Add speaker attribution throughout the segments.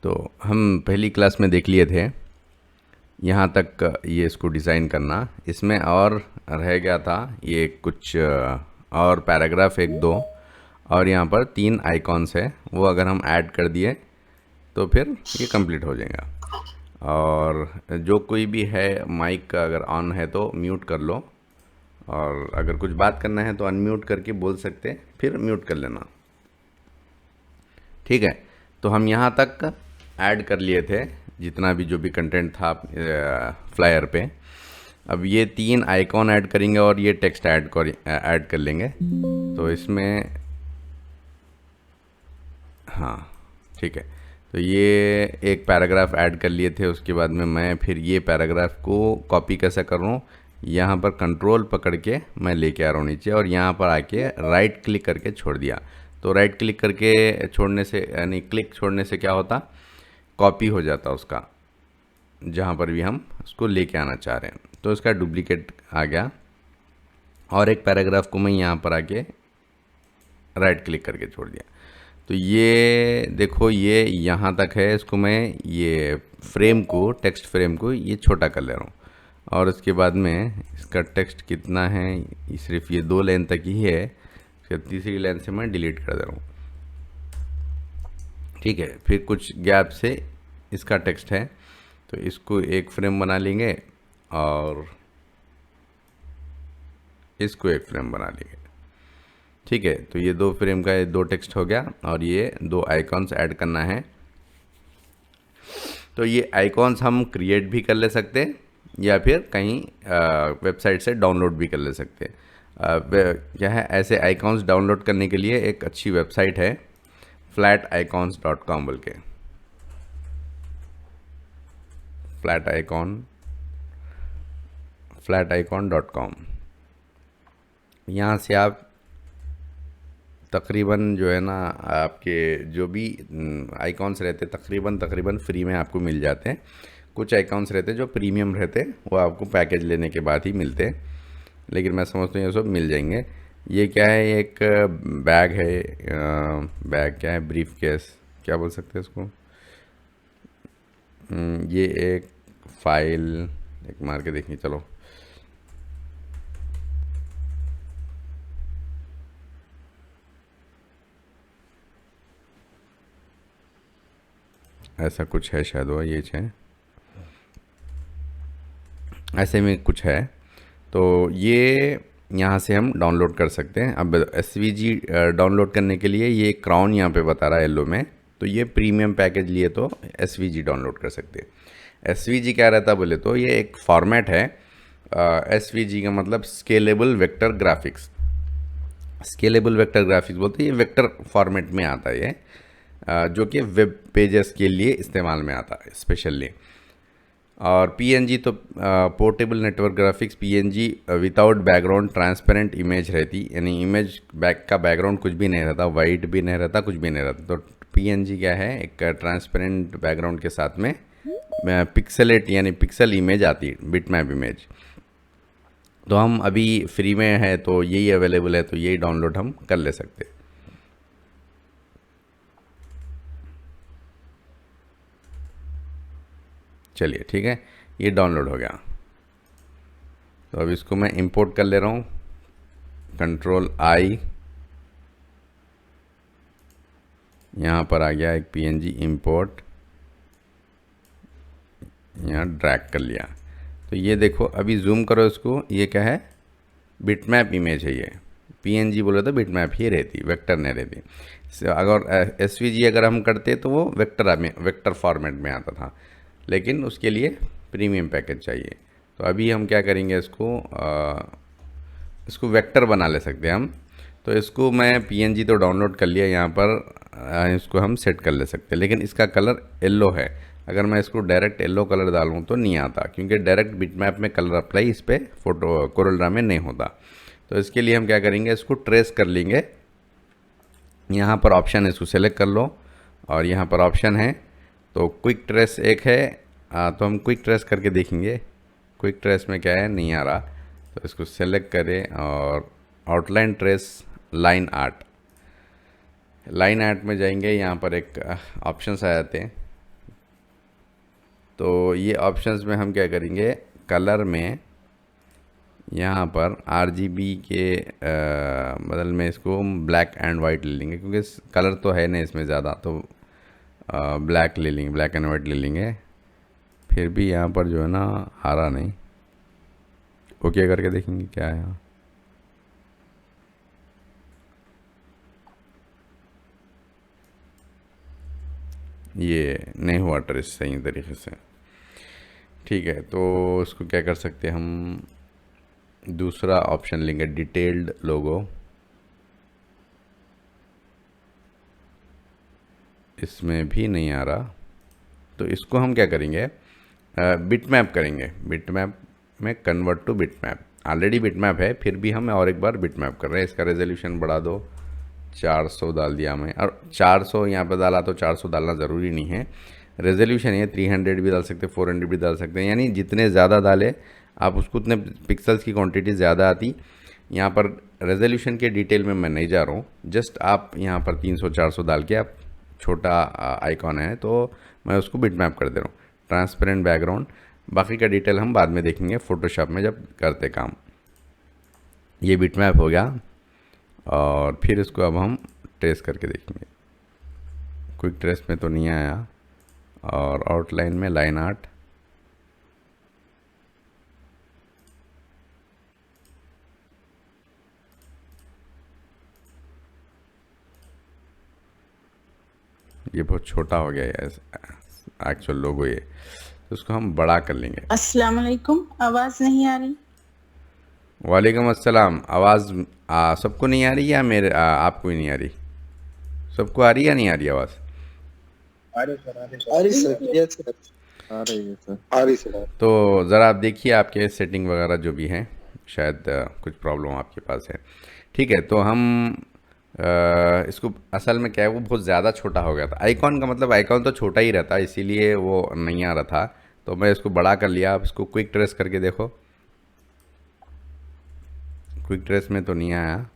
Speaker 1: तो हम पहली क्लास में देख लिए थे यहाँ तक ये इसको डिज़ाइन करना। इसमें और रह गया था ये कुछ और पैराग्राफ एक दो, और यहाँ पर 3 आइकॉन्स है, वो अगर हम ऐड कर दिए तो फिर ये कंप्लीट हो जाएगा। और जो कोई भी है माइक का अगर ऑन है तो म्यूट कर लो, और अगर कुछ बात करना है तो अनम्यूट करके बोल सकते, फिर म्यूट कर लेना। ठीक है, तो हम यहाँ तक ऐड कर लिए थे जितना भी जो भी कंटेंट था फ्लायर पे। अब ये 3 आइकॉन ऐड करेंगे और ये टेक्स्ट ऐड कर लेंगे। तो इसमें हाँ ठीक है, तो ये एक पैराग्राफ ऐड कर लिए थे। उसके बाद में मैं फिर ये पैराग्राफ को कॉपी कैसे कर रहा हूँ, यहाँ पर कंट्रोल पकड़ के मैं लेके आ रहा हूँ नीचे, और यहाँ पर आके राइट क्लिक करके छोड़ दिया। तो राइट क्लिक करके छोड़ने से, यानी क्लिक छोड़ने से क्या होता, कॉपी हो जाता उसका, जहाँ पर भी हम उसको लेके आना चाह रहे हैं। तो इसका डुप्लीकेट आ गया, और एक पैराग्राफ को मैं यहाँ पर आके राइट क्लिक करके छोड़ दिया। तो ये देखो, ये यहाँ तक है। इसको मैं ये फ्रेम को, टेक्स्ट फ्रेम को ये छोटा कर ले रहा हूँ, और उसके बाद में इसका टेक्स्ट कितना है, सिर्फ ये 2 लाइन तक ही है। फिर तीसरी लाइन से मैं डिलीट कर दे रहा हूँ। ठीक है, फिर कुछ गैप से इसका टेक्स्ट है, तो इसको एक फ्रेम बना लेंगे और इसको एक फ्रेम बना लेंगे। ठीक है, तो ये 2 फ्रेम का ये 2 टेक्स्ट हो गया, और ये 2 आइकॉन्स ऐड करना है। तो ये आइकॉन्स हम क्रिएट भी कर ले सकते हैं, या फिर कहीं वेबसाइट से डाउनलोड भी कर ले सकते हैं। क्या है, ऐसे आइकॉन्स डाउनलोड करने के लिए एक अच्छी वेबसाइट है, flaticons.com बोल के, flaticon.com। यहाँ से आप तकरीबन जो है ना, आपके जो भी आइकॉन्स रहते तकरीबन फ्री में आपको मिल जाते हैं। कुछ आइकॉन्स रहते जो प्रीमियम रहते, वो आपको पैकेज लेने के बाद ही मिलते हैं, लेकिन मैं समझता हूँ ये सब मिल जाएंगे। ये क्या है, एक बैग है, बैग क्या है, ब्रीफ केस क्या बोल सकते हैं इसको। ये एक फाइल, एक मार के देखिए, चलो। ऐसा कुछ है शायद, वो ये है, ऐसे में कुछ है। तो ये यहाँ से हम डाउनलोड कर सकते हैं। अब SVG डाउनलोड करने के लिए ये क्राउन यहाँ पे बता रहा है येलो में, तो ये प्रीमियम पैकेज लिए तो SVG डाउनलोड कर सकते हैं। SVG क्या रहता बोले तो ये एक फॉर्मेट है। SVG का मतलब scalable vector graphics. Scalable vector graphics बोलते हैं, ये वेक्टर फॉर्मेट में आता है ये, जो कि वेब पेजेस के लिए इस्तेमाल में आता है स्पेशली। और PNG तो portable network graphics, PNG without background transparent image रहती, यानी इमेज का बैकग्राउंड कुछ भी नहीं रहता, वाइट भी नहीं रहता, कुछ भी नहीं रहता। तो PNG क्या है, एक ट्रांसपेरेंट बैकग्राउंड के साथ में पिक्सेलेट यानी पिक्सल इमेज आती है, बिटमैप इमेज। तो हम अभी फ्री में है तो यही अवेलेबल है, तो यही डाउनलोड हम कर ले सकते हैं। चलिए ठीक है, ये डाउनलोड हो गया। तो अब इसको मैं इंपोर्ट कर ले रहा हूँ, Ctrl+I, यहाँ पर आ गया एक PNG इंपोर्ट, यहाँ ड्रैग कर लिया। तो ये देखो, अभी जूम करो इसको, ये क्या है, बिटमैप इमेज है। ये PNG बोले तो बिटमैप ही रहती, वेक्टर नहीं रहती। अगर SVG अगर हम करते तो वो वेक्टर फॉर्मेट में आता था, लेकिन उसके लिए प्रीमियम पैकेज चाहिए। तो अभी हम क्या करेंगे, इसको वेक्टर बना ले सकते हैं हम। तो इसको मैं PNG तो डाउनलोड कर लिया, यहाँ पर इसको हम सेट कर ले सकते हैं, लेकिन इसका कलर येलो है। अगर मैं इसको डायरेक्ट येलो कलर डालूँ तो नहीं आता, क्योंकि डायरेक्ट बिटमैप में कलर अप्लाई इस पर कोरलड्रा में नहीं होता। तो इसके लिए हम क्या करेंगे, इसको ट्रेस कर लेंगे। यहाँ पर ऑप्शन है, इसको सेलेक्ट कर लो, और यहाँ पर ऑप्शन है तो क्विक ट्रेस एक है। तो हम क्विक ट्रेस करके देखेंगे, क्विक ट्रेस में क्या है, नहीं आ रहा। तो इसको सेलेक्ट करें, और आउटलाइन ट्रेस लाइन आर्ट में जाएंगे। यहाँ पर एक ऑप्शंस आ जाते हैं, तो ये ऑप्शंस में हम क्या करेंगे, कलर में यहाँ पर RGB के बदल में इसको ब्लैक एंड वाइट ले लेंगे, क्योंकि कलर तो है नहीं इसमें ज़्यादा, तो ब्लैक ले लेंगे, ब्लैक एंड वाइट ले लेंगे। फिर भी यहाँ पर जो है ना आ रहा नहीं, ओके करके देखेंगे क्या है यहाँ। ये नहीं हुआ ट्रेस सही तरीके से। ठीक है, तो इसको क्या कर सकते हैं हम, दूसरा ऑप्शन लेंगे, डिटेल्ड लोगो। इसमें भी नहीं आ रहा, तो इसको हम क्या करेंगे, बिटमैप करेंगे। बिटमैप में convert to bitmap, already bitmap है, फिर भी हम और एक बार बिटमैप कर रहे हैं। इसका रेजोल्यूशन बढ़ा दो, 400 डाल दिया मैं, और 400 यहाँ पे डाला, तो 400 डालना ज़रूरी नहीं है। रेजोल्यूशन ये 300 भी डाल सकते हैं, 400 भी डाल सकते हैं, यानी जितने ज़्यादा डाले आप उसको उतने पिक्सल्स की क्वांटिटी ज़्यादा आती। यहाँ पर रेजोल्यूशन के डिटेल में मैं नहीं जा रहा हूँ, जस्ट आप यहाँ पर 300-400 डाल के आप छोटा आइकॉन है तो मैं उसको बिटमैप कर दे रहा हूँ। ट्रांसपेरेंट बैकग्राउंड, बाकी का डिटेल हम बाद में देखेंगे फोटोशॉप में जब करते काम। ये बिटमैप हो गया, और फिर इसको अब हम ट्रेस करके देखेंगे। क्विक ट्रेस में तो नहीं आया, और आउटलाइन में लाइन आर्ट, ये बहुत छोटा हो गया है एक्चुअल लोगो ये, तो उसको हम बड़ा कर लेंगे।
Speaker 2: अस्सलाम वालेकुम, आवाज़ नहीं आ रही।
Speaker 1: वालेकुम अस्सलाम। आवाज़ सबको नहीं आ रही या मेरे आपको ही नहीं आ रही? सबको आ रही या नहीं आ रही आवाज़?
Speaker 3: आ रही सर, आ रही सर, यस सर, आ रही है सर, आ रही सर।
Speaker 1: तो ज़रा आप देखिए आपके सेटिंग वगैरह जो भी हैं, शायद कुछ प्रॉब्लम आपके पास है। ठीक है, तो हम इसको असल में क्या है, वो बहुत ज़्यादा छोटा हो गया था। आइकॉन का मतलब आइकॉन तो छोटा ही रहता है, इसीलिए वो नहीं आ रहा था, तो मैं इसको बड़ा कर लिया। आप इसको क्विक ट्रेस करके देखो, क्विक ट्रेस में तो नहीं आया।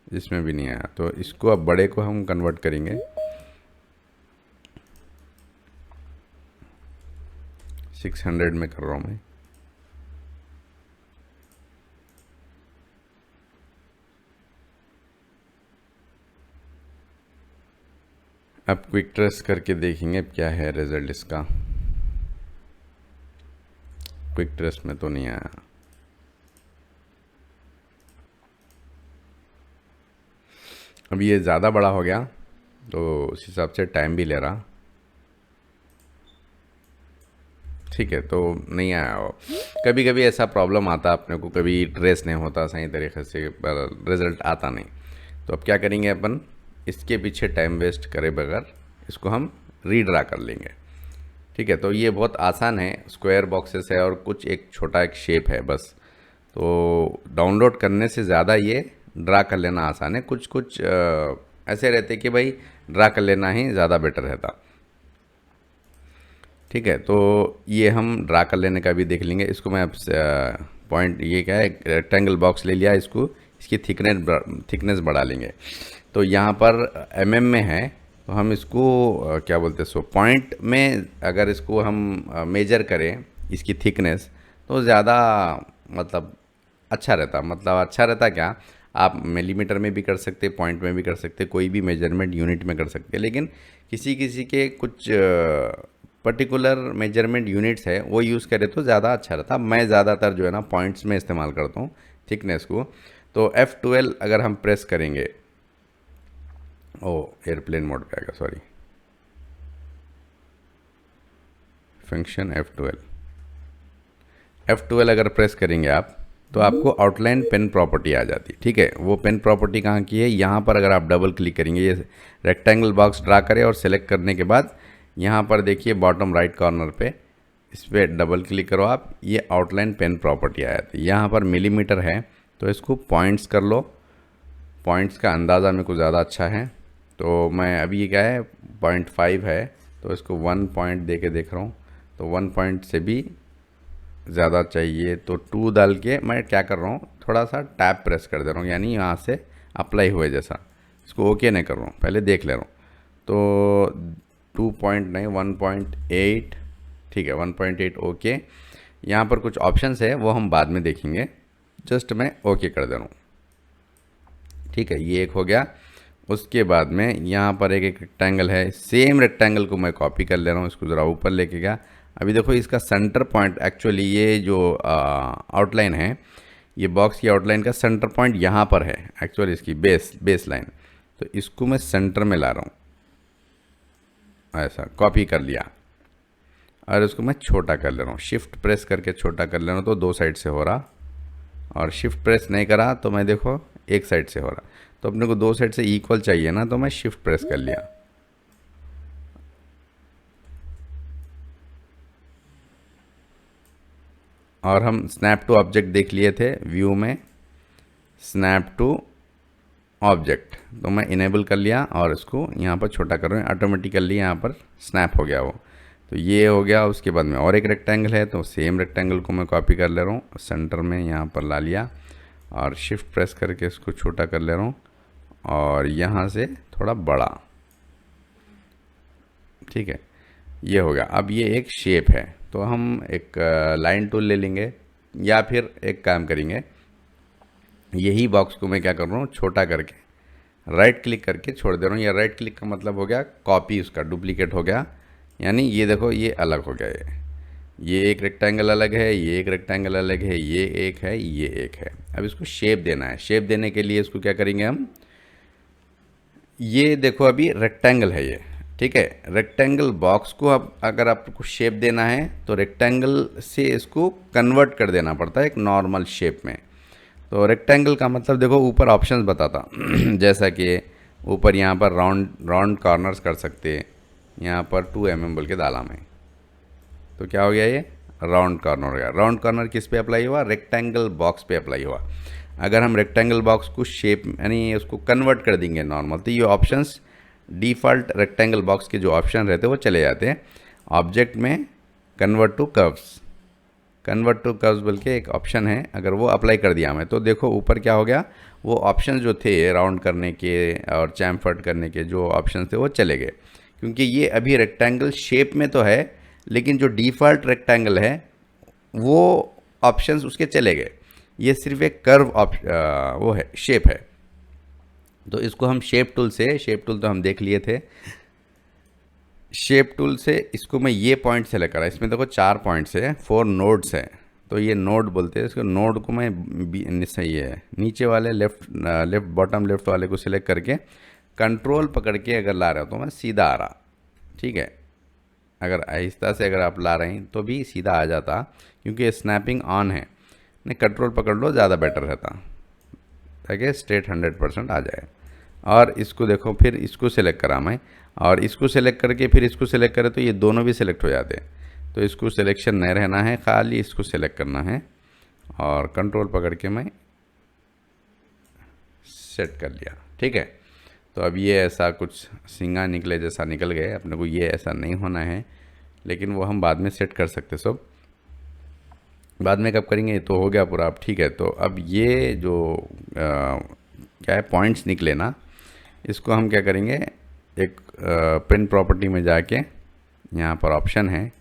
Speaker 1: इसमें भी नहीं आया, तो इसको अब बड़े को हम कन्वर्ट करेंगे। 600 में कर रहा हूँ मैं। अब क्विक ट्रेस करके देखेंगे क्या है रिजल्ट इसका। क्विक ट्रेस में तो नहीं आया। अब ये ज़्यादा बड़ा हो गया, तो उस हिसाब से टाइम भी ले रहा। ठीक है, तो नहीं आया हो। कभी कभी ऐसा प्रॉब्लम आता अपने को, कभी ट्रेस नहीं होता सही तरीके से, रिज़ल्ट आता नहीं। तो अब क्या करेंगे अपन, इसके पीछे टाइम वेस्ट करे बगैर इसको हम रीड्रा कर लेंगे। ठीक है, तो ये बहुत आसान है, स्क्वायर बॉक्सेस है और कुछ एक छोटा एक शेप है बस। तो डाउनलोड करने से ज़्यादा ये ड्रा कर लेना आसान है। कुछ कुछ ऐसे रहते कि भाई ड्रा कर लेना ही ज़्यादा बेटर रहता। ठीक है, तो ये हम ड्रा कर लेने का भी देख लेंगे। इसको मैं अब पॉइंट, ये क्या है, रेक्टेंगल बॉक्स ले लिया, इसको इसकी थिकनेस बढ़ा लेंगे। तो यहाँ पर mm में है, तो हम इसको क्या बोलते हैं, सो पॉइंट में अगर इसको हम मेजर करें इसकी थिकनेस, तो ज़्यादा मतलब अच्छा रहता। मतलब अच्छा रहता क्या, आप मिलीमीटर में भी कर सकते, पॉइंट में भी कर सकते, कोई भी मेजरमेंट यूनिट में कर सकते, लेकिन किसी किसी के कुछ पर्टिकुलर मेजरमेंट यूनिट्स है वो यूज़ करें तो ज़्यादा अच्छा रहता। मैं ज़्यादातर जो है ना पॉइंट्स में इस्तेमाल करता हूँ थिकनेस को। तो F12 अगर हम प्रेस करेंगे, एयरप्लेन मोड पे आएगा, सॉरी, फंक्शन F12 अगर प्रेस करेंगे आप, तो आपको आउटलाइन पेन प्रॉपर्टी आ जाती है। ठीक है, वो पेन प्रॉपर्टी कहाँ की है, यहाँ पर अगर आप डबल क्लिक करेंगे, ये रेक्टेंगल बॉक्स ड्रा करें और सेलेक्ट करने के बाद यहाँ पर देखिए बॉटम राइट कॉर्नर पे, इस पर डबल क्लिक करो आप, ये आउटलाइन पेन प्रॉपर्टी आ जाती है। यहाँ पर मिलीमीटर है, तो इसको पॉइंट्स कर लो। पॉइंट्स का अंदाज़ा मेरे को ज़्यादा अच्छा है, तो मैं अभी ये क्या है 0.5 है, तो इसको 1 पॉइंट दे के देख रहा हूँ। तो 1 पॉइंट से भी ज़्यादा चाहिए तो 2 डाल के मैं क्या कर रहा हूँ, थोड़ा सा टैप प्रेस कर दे रहा हूँ, यानी यहाँ से अप्लाई हुए जैसा। इसको ओके नहीं कर रहा हूँ, पहले देख ले रहा हूँ। तो 2 पॉइंट नहीं 1.8, ठीक है 1.8 ओके। यहाँ पर कुछ ऑप्शंस है वो हम बाद में देखेंगे, जस्ट मैं ओके कर दे रहा हूँ। ठीक है, ये एक हो गया। उसके बाद में यहाँ पर एक रेक्टेंगल है, सेम रेक्टेंगल को मैं कॉपी कर ले रहा हूँ, इसको ज़रा ऊपर लेके गया। अभी देखो इसका सेंटर पॉइंट, एक्चुअली ये जो आउटलाइन है, ये बॉक्स की आउटलाइन का सेंटर पॉइंट यहाँ पर है एक्चुअली, इसकी बेस लाइन। तो इसको मैं सेंटर में ला रहा हूँ, ऐसा कॉपी कर लिया और इसको मैं छोटा कर ले रहा हूँ। शिफ्ट प्रेस करके छोटा कर ले रहा हूँ तो 2 साइड से हो रहा, और शिफ्ट प्रेस नहीं करा तो मैं देखो एक साइड से हो रहा। तो अपने को 2 साइड से इक्वल चाहिए ना, तो मैं शिफ्ट प्रेस कर लिया। और हम स्नैप टू ऑब्जेक्ट देख लिए थे व्यू में, स्नैप टू ऑब्जेक्ट, तो मैं इनेबल कर लिया और इसको यहाँ पर छोटा कर रहा हूँ, ऑटोमेटिकली यहाँ पर स्नैप हो गया वो। तो ये हो गया। उसके बाद में और एक रेक्टेंगल है, तो सेम रेक्टेंगल को मैं कॉपी कर ले रहा हूँ, सेंटर में यहाँ पर ला लिया और शिफ्ट प्रेस करके इसको छोटा कर ले रहा हूँ और यहाँ से थोड़ा बड़ा। ठीक है, ये हो गया। अब ये एक शेप है, तो हम एक लाइन टूल ले लेंगे, या फिर एक काम करेंगे, यही बॉक्स को मैं क्या कर रहा हूँ, छोटा करके राइट क्लिक करके छोड़ दे रहा हूँ। या राइट क्लिक का मतलब हो गया कॉपी, उसका डुप्लीकेट हो गया, यानी ये देखो ये अलग हो गया। ये एक रेक्टेंगल अलग है, ये एक रेक्टेंगल अलग है, ये एक है, ये एक है। अब इसको शेप देना है। शेप देने के लिए इसको क्या करेंगे हम, ये देखो अभी रेक्टेंगल है ये, ठीक है। रेक्टेंगल बॉक्स को अब अगर आपको शेप देना है तो रेक्टेंगल से इसको कन्वर्ट कर देना पड़ता है एक नॉर्मल शेप में। तो रेक्टेंगल का मतलब देखो ऊपर ऑप्शंस बताता जैसा कि ऊपर यहाँ पर राउंड कॉर्नर्स कर सकते, यहाँ पर 2 mm बोल के डाला मैं, तो क्या हो गया, ये राउंड कॉर्नर हो गया। राउंड कॉर्नर किस पे अप्लाई हुआ, रेक्टेंगल बॉक्स पे अप्लाई हुआ। अगर हम रेक्टेंगल बॉक्स को शेप यानी उसको कन्वर्ट कर देंगे नॉर्मल, तो ये ऑप्शंस डिफ़ॉल्ट रेक्टेंगल बॉक्स के जो ऑप्शन रहते हैं वो चले जाते हैं। ऑब्जेक्ट में कन्वर्ट टू कर्व्स बोल के एक ऑप्शन है, अगर वो अप्लाई कर दिया मैं, तो देखो ऊपर क्या हो गया, वो ऑप्शन जो थे राउंड करने के और चैम्फर्ड करने के जो ऑप्शन थे वो चले गए, क्योंकि ये अभी रेक्टेंगल शेप में तो है, लेकिन जो डिफ़ॉल्ट रेक्टेंगल है वो ऑप्शंस उसके चले गए। ये सिर्फ एक कर्व वो है, शेप है। तो इसको हम शेप टूल तो हम देख लिए थे। शेप टूल से इसको मैं ये पॉइंट सेलेक्ट करा, इसमें देखो 4 पॉइंट्स है, 4 नोड्स है, तो ये नोड बोलते हैं इसको। नोड को मैं सही है नीचे वाले लेफ्ट बॉटम लेफ्ट वाले को सिलेक्ट करके कंट्रोल पकड़ के अगर ला रहा हो तो मैं सीधा आ रहा, ठीक है। अगर आहिस्ता से अगर आप ला रहे हैं तो भी सीधा आ जाता, क्योंकि स्नैपिंग ऑन है। नहीं, कंट्रोल पकड़ लो, ज़्यादा बेटर रहता, ताकि स्ट्रेट 100% आ जाए। और इसको देखो, फिर इसको सिलेक्ट करा मैं, और इसको सिलेक्ट करके फिर इसको सिलेक्ट करें तो ये दोनों भी सिलेक्ट हो जाते हैं। तो इसको सिलेक्शन नहीं रहना है, खाली इसको सिलेक्ट करना है और कंट्रोल पकड़ के मैं सेट कर लिया, ठीक है। तो अब ये ऐसा कुछ सिंगा निकले जैसा निकल गए, अपने को ये ऐसा नहीं होना है, लेकिन वो हम बाद में सेट कर सकते। सब बाद में कब करेंगे, तो हो गया पूरा अब, ठीक है। तो अब ये जो क्या है पॉइंट्स निकले ना, इसको हम क्या करेंगे, एक प्रिंट प्रॉपर्टी में जाके यहाँ पर ऑप्शन है,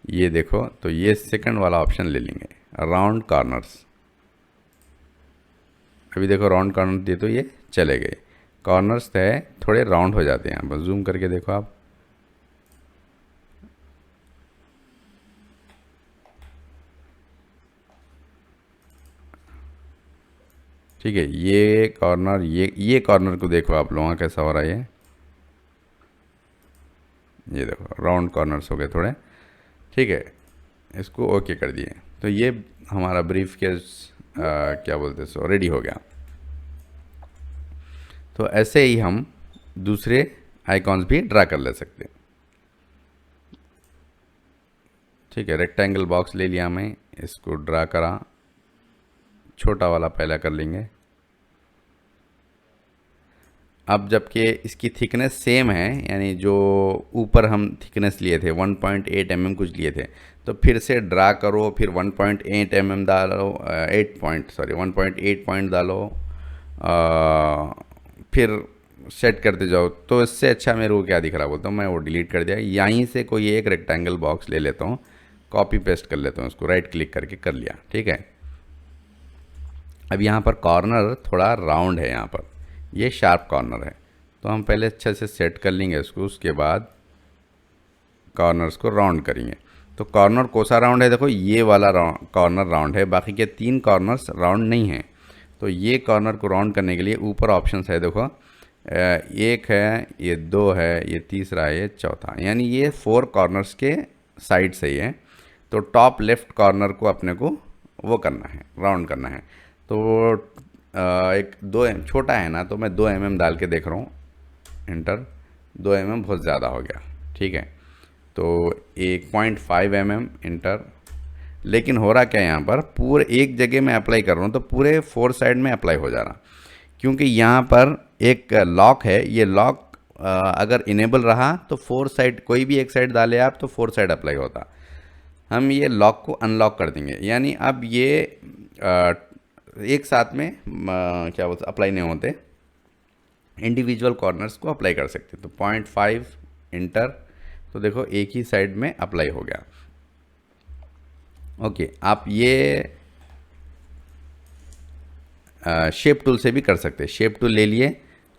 Speaker 1: ये देखो, तो ये सेकंड वाला ऑप्शन ले लेंगे, राउंड कॉर्नर्स। अभी देखो राउंड कॉर्नर दिए तो ये चले गए। कॉर्नर्स है थोड़े राउंड हो जाते हैं, बस जूम करके देखो आप, ठीक है। ये कॉर्नर, ये कॉर्नर को देखो आप लोगों का कैसा हो रहा है, ये देखो राउंड कॉर्नर्स हो गए थोड़े, ठीक है। इसको ओके कर दिए, तो ये हमारा ब्रीफ केस क्या बोलते हैं सो रेडी हो गया। तो ऐसे ही हम दूसरे आइकॉन्स भी ड्रा कर ले सकते हैं, ठीक है। रेक्टेंगल बॉक्स ले लिया मैं, इसको ड्रा करा, छोटा वाला पहला कर लेंगे, अब जबकि इसकी थिकनेस सेम है, यानी जो ऊपर हम थिकनेस लिए थे 1.8 mm कुछ लिए थे, तो फिर से ड्रा करो, फिर 1.8 mm डालो, 1.8 पॉइंट डालो, फिर सेट करते जाओ। तो इससे अच्छा मेरे को क्या दिख रहा बोलता हूँ मैं, वो डिलीट कर दिया। यहीं से कोई एक रेक्टेंगल बॉक्स ले लेता हूँ, कॉपी पेस्ट कर लेता हूँ, उसको राइट क्लिक करके कर लिया, ठीक है। अब यहाँ पर कॉर्नर थोड़ा राउंड है, यहाँ पर ये शार्प कॉर्नर है, तो हम पहले अच्छे से सेट कर लेंगे इसको, उसके बाद कॉर्नर्स को राउंड करेंगे। तो कॉर्नर कौन सा राउंड है, देखो ये वाला कॉर्नर राउंड है, बाकी के 3 कॉर्नर्स राउंड नहीं हैं। तो ये कॉर्नर को राउंड करने के लिए ऊपर ऑप्शंस है, देखो 1 है, ये 2 है, ये तीसरा है, ये चौथा, यानी ये 4 कॉर्नर्स के साइड से ही है। तो टॉप लेफ्ट कॉर्नर को अपने को वो करना है, राउंड करना है। तो एक 2 छोटा है ना, तो मैं 2 mm डाल के देख रहा हूँ, इंटर। 2 mm बहुत ज़्यादा हो गया, ठीक है। तो 1.5 mm इंटर। लेकिन हो रहा क्या यहाँ पर, पूरे एक जगह में अप्लाई कर रहा हूँ तो पूरे 4 साइड में अप्लाई हो जा रहा, क्योंकि यहाँ पर एक लॉक है। ये लॉक अगर इनेबल रहा तो 4 साइड, कोई भी एक साइड डाले आप तो 4 साइड अप्लाई होता। हम ये लॉक को अनलॉक कर देंगे, यानी अब ये एक साथ में क्या बोलते अप्लाई नहीं होते, इंडिविजुअल कॉर्नर्स को अप्लाई कर सकते। तो 0.5 इंटर, तो देखो एक ही साइड में अप्लाई हो गया। ओके, आप ये शेप टूल से भी कर सकते हैं। शेप टूल ले लिए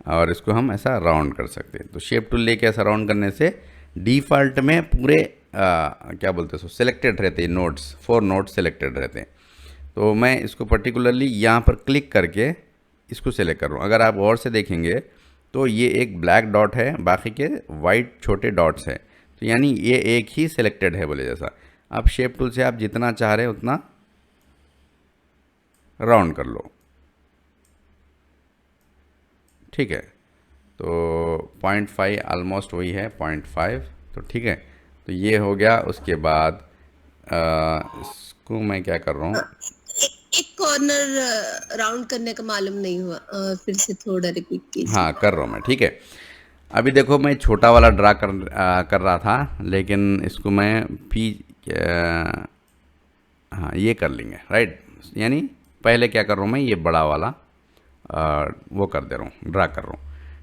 Speaker 1: और इसको हम ऐसा राउंड कर सकते हैं। तो शेप टूल लेके ऐसा राउंड करने से डिफ़ॉल्ट में पूरे क्या बोलते हैं सो सिलेक्टेड रहते हैं नोड्स, 4 नोड्स सिलेक्टेड रहते हैं। तो मैं इसको पर्टिकुलरली यहाँ पर क्लिक करके इसको सेलेक्ट कर रहा हूँ। अगर आप गौर से देखेंगे तो ये एक ब्लैक डॉट है, बाकी के वाइट छोटे डॉट्स हैं, तो यानी ये एक ही सिलेक्टेड है बोले जैसा। अब शेप टूल से आप जितना चाह रहे हैं उतना राउंड कर लो, ठीक है। तो 0.5 ऑलमोस्ट वही है, 0.5, तो ठीक है। तो ये हो गया। उसके बाद इसको मैं क्या कर रहा हूँ,
Speaker 4: एक कॉर्नर राउंड करने का मालूम नहीं हुआ, फिर से थोड़ा रिपीट कीजिए।
Speaker 1: हाँ कर रहा हूँ मैं, ठीक है। अभी देखो मैं छोटा वाला ड्रा कर रहा था, लेकिन इसको मैं हाँ ये कर लेंगे, राइट। यानी पहले क्या कर रहा हूँ मैं, ये बड़ा वाला वो कर दे रहा हूँ, ड्रा कर रहा हूँ,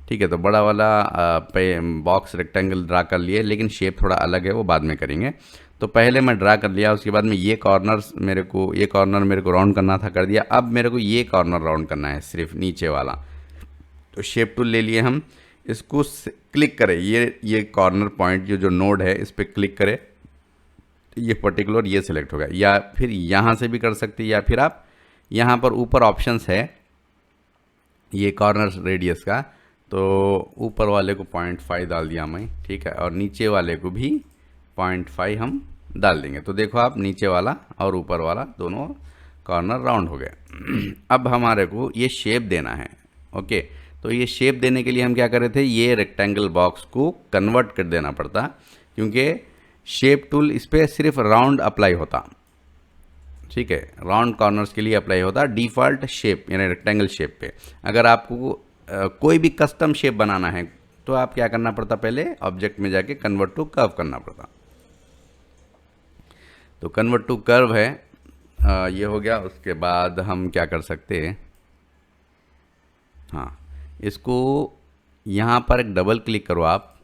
Speaker 1: ठीक है। तो बड़ा वाला बॉक्स रेक्टेंगल ड्रा कर लिए, लेकिन शेप थोड़ा अलग है, वो बाद में करेंगे। तो पहले मैं ड्रा कर लिया, उसके बाद में ये कॉर्नर मेरे को राउंड करना था, कर दिया। अब मेरे को ये कॉर्नर राउंड करना है, सिर्फ नीचे वाला। तो शेप टूल ले लिए हम, इसको क्लिक करें, ये कॉर्नर पॉइंट जो नोड है इस पर क्लिक करें, ये पर्टिकुलर ये सिलेक्ट होगा। या फिर यहाँ से भी कर सकते हैं, या फिर आप यहाँ पर ऊपर ऑप्शंस है ये कॉर्नर रेडियस का, तो ऊपर वाले को 0.5 डाल दिया मैं, ठीक है। और नीचे वाले को भी 0.5 हम डाल देंगे। तो देखो आप, नीचे वाला और ऊपर वाला दोनों कॉर्नर राउंड हो गए। अब हमारे को ये शेप देना है, ओके। तो ये शेप देने के लिए हम क्या कर रहे थे, ये रेक्टेंगल बॉक्स को कन्वर्ट कर देना पड़ता, क्योंकि शेप टूल इस पर सिर्फ राउंड अप्लाई होता, ठीक है। राउंड कॉर्नर्स के लिए अप्लाई होता डिफ़ॉल्ट शेप, यानी रेक्टेंगल शेप पे। अगर आपको कोई भी कस्टम शेप बनाना है तो आप क्या करना पड़ता, पहले ऑब्जेक्ट में जाके कन्वर्ट टू कर्व करना पड़ता। तो कन्वर्ट टू कर्व है, ये हो गया। उसके बाद हम क्या कर सकते हैं, हाँ इसको यहाँ पर एक डबल क्लिक करो आप,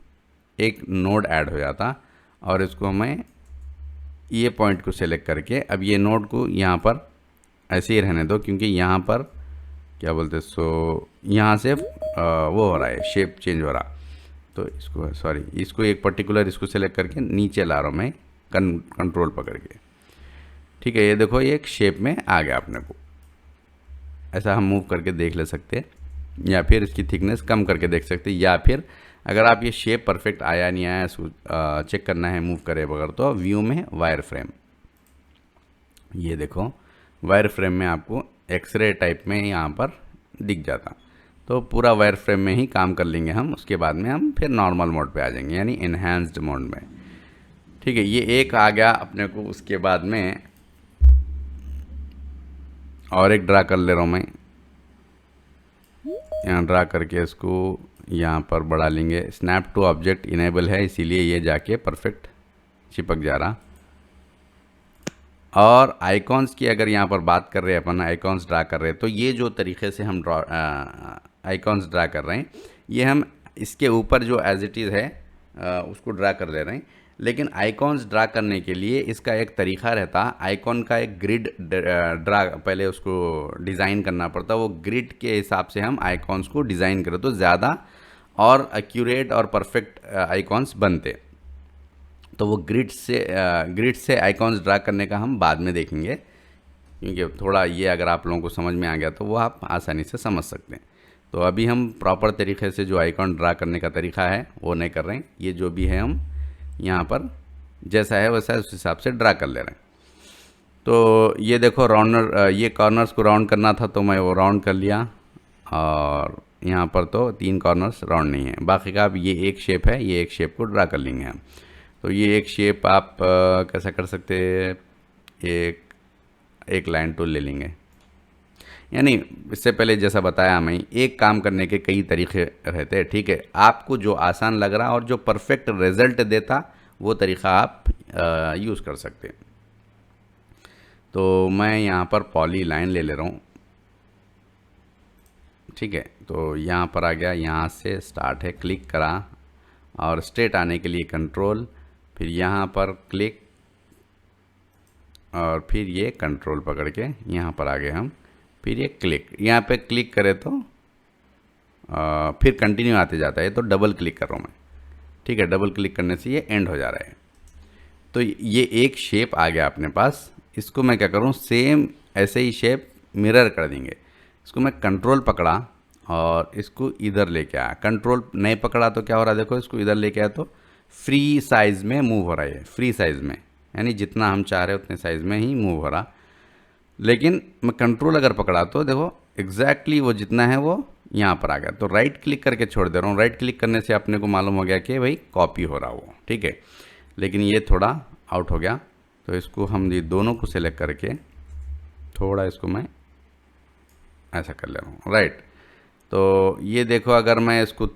Speaker 1: एक नोड ऐड हो जाता। और इसको हमें ये पॉइंट को सेलेक्ट करके अब ये नोड को यहाँ पर ऐसे ही रहने दो, क्योंकि यहाँ पर क्या बोलते सो यहाँ से वो हो रहा है, शेप चेंज हो रहा। तो इसको इसको एक पर्टिकुलर इसको सेलेक्ट करके नीचे ला रहा हूँ मैं, कंट्रोल पकड़ के, ठीक है। ये देखो ये एक शेप में आ गया अपने को। ऐसा हम मूव करके देख ले सकते हैं, या फिर इसकी थिकनेस कम करके देख सकते हैं, या फिर अगर आप ये शेप परफेक्ट आया नहीं आया इसको चेक करना है मूव करे बगैर, तो व्यू में वायर फ्रेम, ये देखो वायर फ्रेम में आपको एक्सरे टाइप में यहाँ पर दिख जाता। तो पूरा वायर फ्रेम में ही काम कर लेंगे हम। उसके बाद में हम फिर नॉर्मल मोड पे आ जाएंगे, यानी इन्हांस्ड मोड में, ठीक है। ये एक आ गया अपने को। उसके बाद में और एक ड्रा कर ले रहा हूँ मैं, यहाँ ड्रा करके इसको यहाँ पर बढ़ा लेंगे। स्नैप टू ऑब्जेक्ट इनेबल है, इसीलिए ये जाके परफेक्ट चिपक जा रहा। और आइकॉन्स की अगर यहाँ पर बात कर रहे हैं अपन, आइकॉन्स ड्रा कर रहे हैं, तो ये जो तरीके से हम आइकॉन्स ड्रा कर रहे हैं, ये हम इसके ऊपर जो एज इट इज़ है उसको ड्रा कर ले रहे हैं। लेकिन आइकॉन्स ड्रा करने के लिए इसका एक तरीका रहता, आइकॉन का एक ग्रिड ड्रा पहले उसको डिज़ाइन करना पड़ता। वो ग्रिड के हिसाब से हम आइकॉन्स को डिज़ाइन करें तो ज़्यादा और एक्यूरेट और परफेक्ट आइकॉन्स बनते। तो वो ग्रिड से आइकॉन्स ड्रा करने का हम बाद में देखेंगे, क्योंकि थोड़ा ये अगर आप लोगों को समझ में आ गया तो वो आप आसानी से समझ सकते हैं। तो अभी हम प्रॉपर तरीके से जो आइकॉन ड्रा करने का तरीका है वो नहीं कर रहे हैं। ये जो भी है हम यहाँ पर जैसा है वैसा उस हिसाब से ड्रा कर ले रहे हैं। तो ये देखो राउंडर, ये कॉर्नर्स को राउंड करना था तो मैं वो राउंड कर लिया, और यहाँ पर तो 3 कॉर्नर्स राउंड नहीं है। बाकी का अब ये एक शेप है, ये एक शेप को ड्रा कर लेंगे हम। तो ये एक शेप आप कैसा कर सकते हैं, एक लाइन टूल ले लेंगे। यानी इससे पहले जैसा बताया मैं, एक काम करने के कई तरीके रहते हैं, ठीक है। आपको जो आसान लग रहा और जो परफेक्ट रिजल्ट देता वो तरीका आप यूज़ कर सकते हैं। तो मैं यहाँ पर पॉली लाइन ले रहा हूँ, ठीक है। तो यहाँ पर आ गया, यहाँ से स्टार्ट है, क्लिक करा और स्ट्रेट आने के लिए कंट्रोल, फिर यहाँ पर क्लिक और फिर ये कंट्रोल पकड़ के यहाँ पर आ गए हम, फिर ये क्लिक, यहाँ पे क्लिक करें तो फिर कंटिन्यू आते जाता है। तो डबल क्लिक कर रहा हूँ मैं, ठीक है। डबल क्लिक करने से ये एंड हो जा रहा है। तो ये एक शेप आ गया अपने पास। इसको मैं क्या करूँ, सेम ऐसे ही शेप मिरर कर देंगे। इसको मैं कंट्रोल पकड़ा और इसको इधर लेके आया। कंट्रोल नहीं पकड़ा तो क्या हो रहा है, देखो इसको इधर लेके आया तो फ्री साइज़ में मूव हो रहा है, फ्री साइज़ में, यानी जितना हम चाह रहे हैं उतने साइज़ में ही मूव हो रहा। लेकिन मैं कंट्रोल अगर पकड़ा तो देखो एग्जैक्टली वो जितना है वो यहाँ पर आ गया। तो राइट क्लिक करके छोड़ दे रहा हूँ। राइट क्लिक करने से अपने को मालूम हो गया कि भाई कॉपी हो रहा वो, ठीक है। लेकिन ये थोड़ा आउट हो गया, तो इसको हम ये दोनों को सिलेक्ट करके थोड़ा इसको मैं ऐसा कर ले रहा हूँ, राइट। तो ये देखो अगर मैं इसको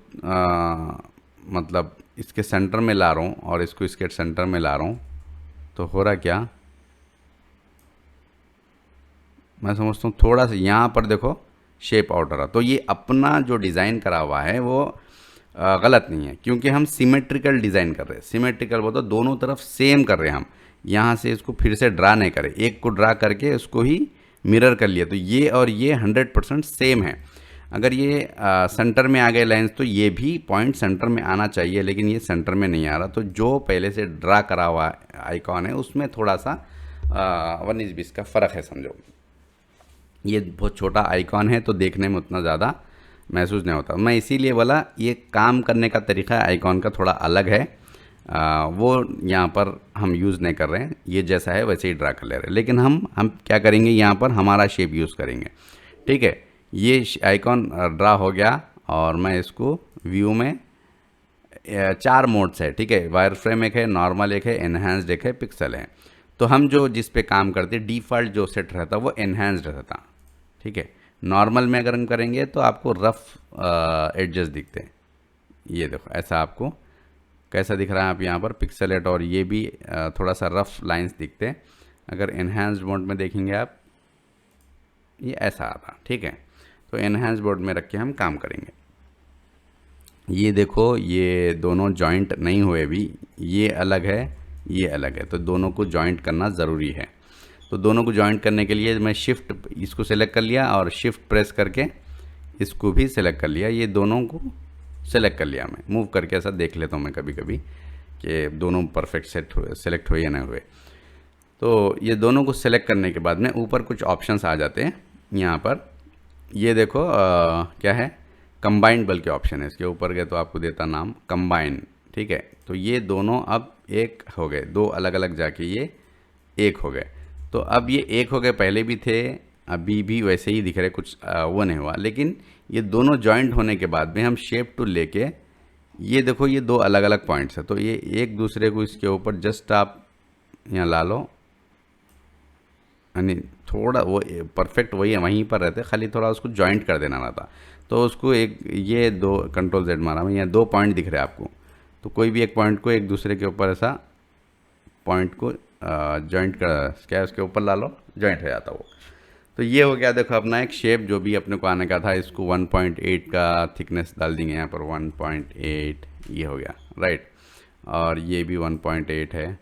Speaker 1: मतलब इसके सेंटर में ला रहा हूँ और इसको इसके सेंटर में ला रहा हूँ, तो हो रहा क्या, मैं समझता हूँ थोड़ा सा यहाँ पर देखो शेप आउट हो रहा। तो ये अपना जो डिज़ाइन करा हुआ है वो गलत नहीं है, क्योंकि हम सिमेट्रिकल डिज़ाइन कर रहे हैं। सिमेट्रिकल वो तो दोनों तरफ सेम कर रहे हैं हम। यहाँ से इसको फिर से ड्रा नहीं करें, एक को ड्रा करके उसको ही मिरर कर लिया। तो ये और ये 100% सेम है। अगर ये सेंटर में आ गए लाइंस तो ये भी पॉइंट सेंटर में आना चाहिए, लेकिन ये सेंटर में नहीं आ रहा। तो जो पहले से ड्रा करा हुआ आइकॉन है उसमें थोड़ा सा 19-20 का फ़र्क है, समझो। ये बहुत छोटा आइकॉन है तो देखने में उतना ज़्यादा महसूस नहीं होता। मैं इसीलिए बोला ये काम करने का तरीका आइकॉन का थोड़ा अलग है, वो यहाँ पर हम यूज़ नहीं कर रहे हैं। ये जैसा है वैसे ही ड्रा कर ले रहे हैं। लेकिन हम क्या करेंगे, यहाँ पर हमारा शेप यूज़ करेंगे, ठीक है। ये आइकॉन ड्रा हो गया और मैं इसको व्यू में 4 मोड्स है, ठीक है। वायर फ्रेम एक है, नॉर्मल एक है, एनहांस्ड एक है, पिक्सल है। तो हम जो जिस पे काम करते डिफ़ॉल्ट जो सेट रहता वो एनहांस्ड रहता, ठीक है। नॉर्मल में अगर हम करेंगे तो आपको रफ़ एडजस्ट दिखते हैं। ये देखो ऐसा आपको कैसा दिख रहा है, आप यहाँ पर पिक्सेलेट, और ये भी थोड़ा सा रफ़ लाइंस दिखते हैं। अगर एनहांस्ड मोड में देखेंगे आप, ये ऐसा आता, ठीक है। तो एनहांस्ड मोड में रख के हम काम करेंगे। ये देखो ये दोनों जॉइंट नहीं हुए भी, ये अलग है, ये अलग है, तो दोनों को जॉइंट करना ज़रूरी है। तो दोनों को जॉइंट करने के लिए मैं शिफ्ट इसको सेलेक्ट कर लिया और शिफ्ट प्रेस करके इसको भी सेलेक्ट कर लिया। ये दोनों को सेलेक्ट कर लिया, मैं मूव करके ऐसा देख लेता हूँ मैं कभी कभी कि दोनों परफेक्ट सेलेक्ट हुए या नहीं हुए। तो ये दोनों को सेलेक्ट करने के बाद में ऊपर कुछ ऑप्शंस आ जाते हैं। यहाँ पर ये देखो क्या है, कंबाइंड बल के ऑप्शन है। इसके ऊपर गए तो आपको देता नाम कंबाइन, ठीक है। तो ये दोनों अब एक हो गए, दो अलग अलग जाके ये एक हो गए। तो अब ये एक हो गए, पहले भी थे अभी भी वैसे ही दिख रहे, कुछ वो नहीं हुआ। लेकिन ये दोनों जॉइंट होने के बाद में हम शेप टूल लेके, ये देखो ये दो अलग अलग पॉइंट्स है, तो ये एक दूसरे को इसके ऊपर जस्ट आप यहाँ ला लो, यानी थोड़ा वो परफेक्ट वही है, वहीं पर रहते, खाली थोड़ा उसको जॉइंट कर देना रहता। तो उसको एक ये दो कंट्रोल Z मारा मैं, यहाँ 2 पॉइंट दिख रहे हैं आपको, तो कोई भी एक पॉइंट को एक दूसरे के ऊपर ऐसा पॉइंट को जॉइंट कर, क्या है उसके ऊपर ला लो, जॉइंट हो जाता वो। तो ये हो गया देखो अपना एक शेप जो भी अपने को आने का था। इसको 1.8 का थिकनेस डाल देंगे यहाँ पर, 1.8 ये हो गया, राइट। और ये भी 1.8 है,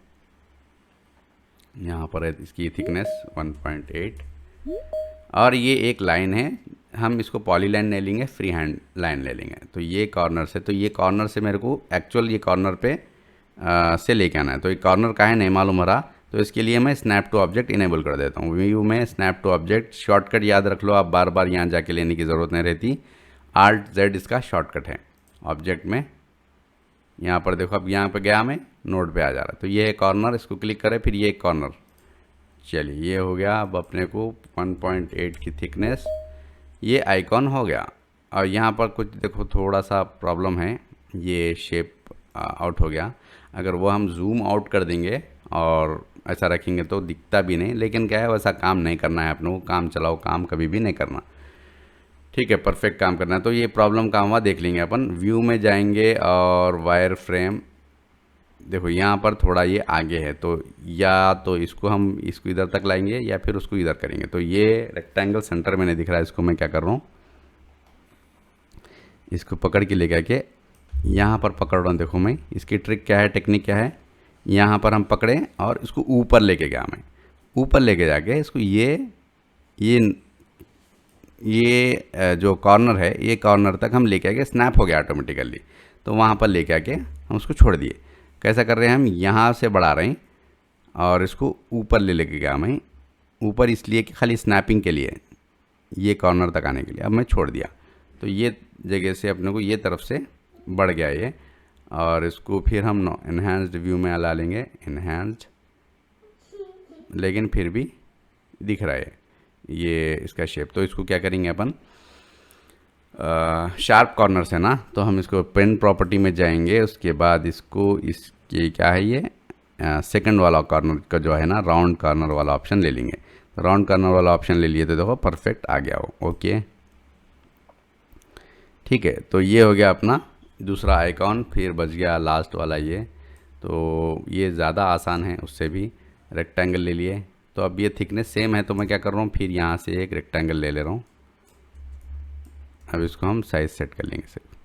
Speaker 1: यहाँ पर है इसकी थिकनेस 1.8। और ये एक लाइन है, हम इसको पॉलीलाइन नहीं लेंगे, फ्री हैंड लाइन ले लेंगे। तो ये कॉर्नर से, तो ये कॉर्नर से मेरे को एक्चुअल ये कॉर्नर पे से लेके आना है। तो ये कॉर्नर का है नहीं मालूम हो रहा, तो इसके लिए मैं स्नैप टू ऑब्जेक्ट इनेबल कर देता हूँ। व्यू में स्नैप टू ऑब्जेक्ट शॉर्टकट याद रख लो, आप बार बार यहाँ जाके लेने की ज़रूरत नहीं रहती। Alt Z इसका शॉर्टकट है ऑब्जेक्ट में। यहाँ पर देखो, अब यहाँ पे गया मैं, नोड पे आ जा रहा है। तो ये है कॉर्नर, इसको क्लिक करें, फिर ये कॉर्नर, चलिए ये हो गया। अब अपने को 1.8 की थिकनेस, ये आइकॉन हो गया। और यहाँ पर कुछ देखो थोड़ा सा प्रॉब्लम है, ये शेप आउट हो गया। अगर वो हम जूम आउट कर देंगे और ऐसा रखेंगे तो दिखता भी नहीं, लेकिन क्या है वैसा काम नहीं करना है अपने को, काम चलाओ काम कभी भी नहीं करना, ठीक है, परफेक्ट काम करना है। तो ये प्रॉब्लम काम हुआ, देख लेंगे अपन। व्यू में जाएंगे और वायर फ्रेम, देखो यहाँ पर थोड़ा ये आगे है, तो या तो इसको हम इसको इधर तक लाएंगे या फिर उसको इधर करेंगे। तो ये रेक्टेंगल सेंटर में नहीं दिख रहा है, इसको मैं क्या कर रहा हूँ, इसको पकड़ के लेकर के यहाँ पर पकड़ रहा हूँ। देखो मैं, इसकी ट्रिक क्या है, टेक्निक क्या है, यहाँ पर हम पकड़े और इसको ऊपर लेके गया मैं, ऊपर लेके जाके इसको ये जो कॉर्नर है, ये कॉर्नर तक हम लेके आके स्नैप हो गया ऑटोमेटिकली। तो वहाँ पर लेके आके हम उसको छोड़ दिए। कैसा कर रहे हैं हम, यहाँ से बढ़ा रहे हैं और इसको ऊपर लेके गया मैं, ऊपर इसलिए कि खाली स्नैपिंग के लिए, ये कॉर्नर तक आने के लिए। अब मैं छोड़ दिया, तो ये जगह से अपने को ये तरफ से बढ़ गया ये। और इसको फिर हम एनहांस्ड व्यू में ला लेंगे, एनहांस्ड, लेकिन फिर भी दिख रहा है ये इसका शेप। तो इसको क्या करेंगे अपन, शार्प कॉर्नर से ना, तो हम इसको पेन प्रॉपर्टी में जाएंगे, उसके बाद इसको इसके क्या है ये सेकंड वाला कॉर्नर का जो है ना, राउंड कॉर्नर वाला ऑप्शन ले लेंगे। राउंड कॉर्नर वाला ऑप्शन ले लिए तो देखो परफेक्ट आ गया वो, ओके ठीक है। तो ये हो गया अपना दूसरा आइकॉन, फिर बच गया लास्ट वाला ये। तो ये ज़्यादा आसान है उससे भी, रेक्टेंगल ले लिए। तो अब ये थिकनेस सेम है, तो मैं क्या कर रहा हूँ, फिर यहाँ से एक रेक्टेंगल ले रहा हूँ। अब इसको हम साइज सेट कर लेंगे सिर्फ।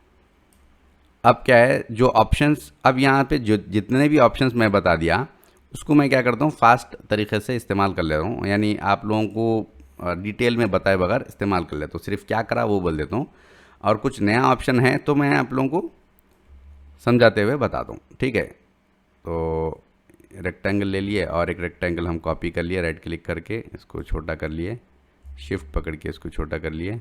Speaker 1: अब क्या है, जो ऑप्शंस अब यहाँ पे जो जितने भी ऑप्शंस मैं बता दिया, उसको मैं क्या करता हूँ फास्ट तरीके से इस्तेमाल कर ले रहा हूँ, यानी आप लोगों को डिटेल में बताए बगैर इस्तेमाल कर लेता हूँ। सिर्फ क्या करा वो बोल देता हूँ, और कुछ नया ऑप्शन है तो मैं आप लोगों को समझाते हुए बता दूँ, ठीक है। तो रेक्टेंगल ले लिए और एक रेक्टेंगल हम कॉपी कर लिए, राइट क्लिक करके इसको छोटा कर लिए, शिफ्ट पकड़ के इसको छोटा कर लिए,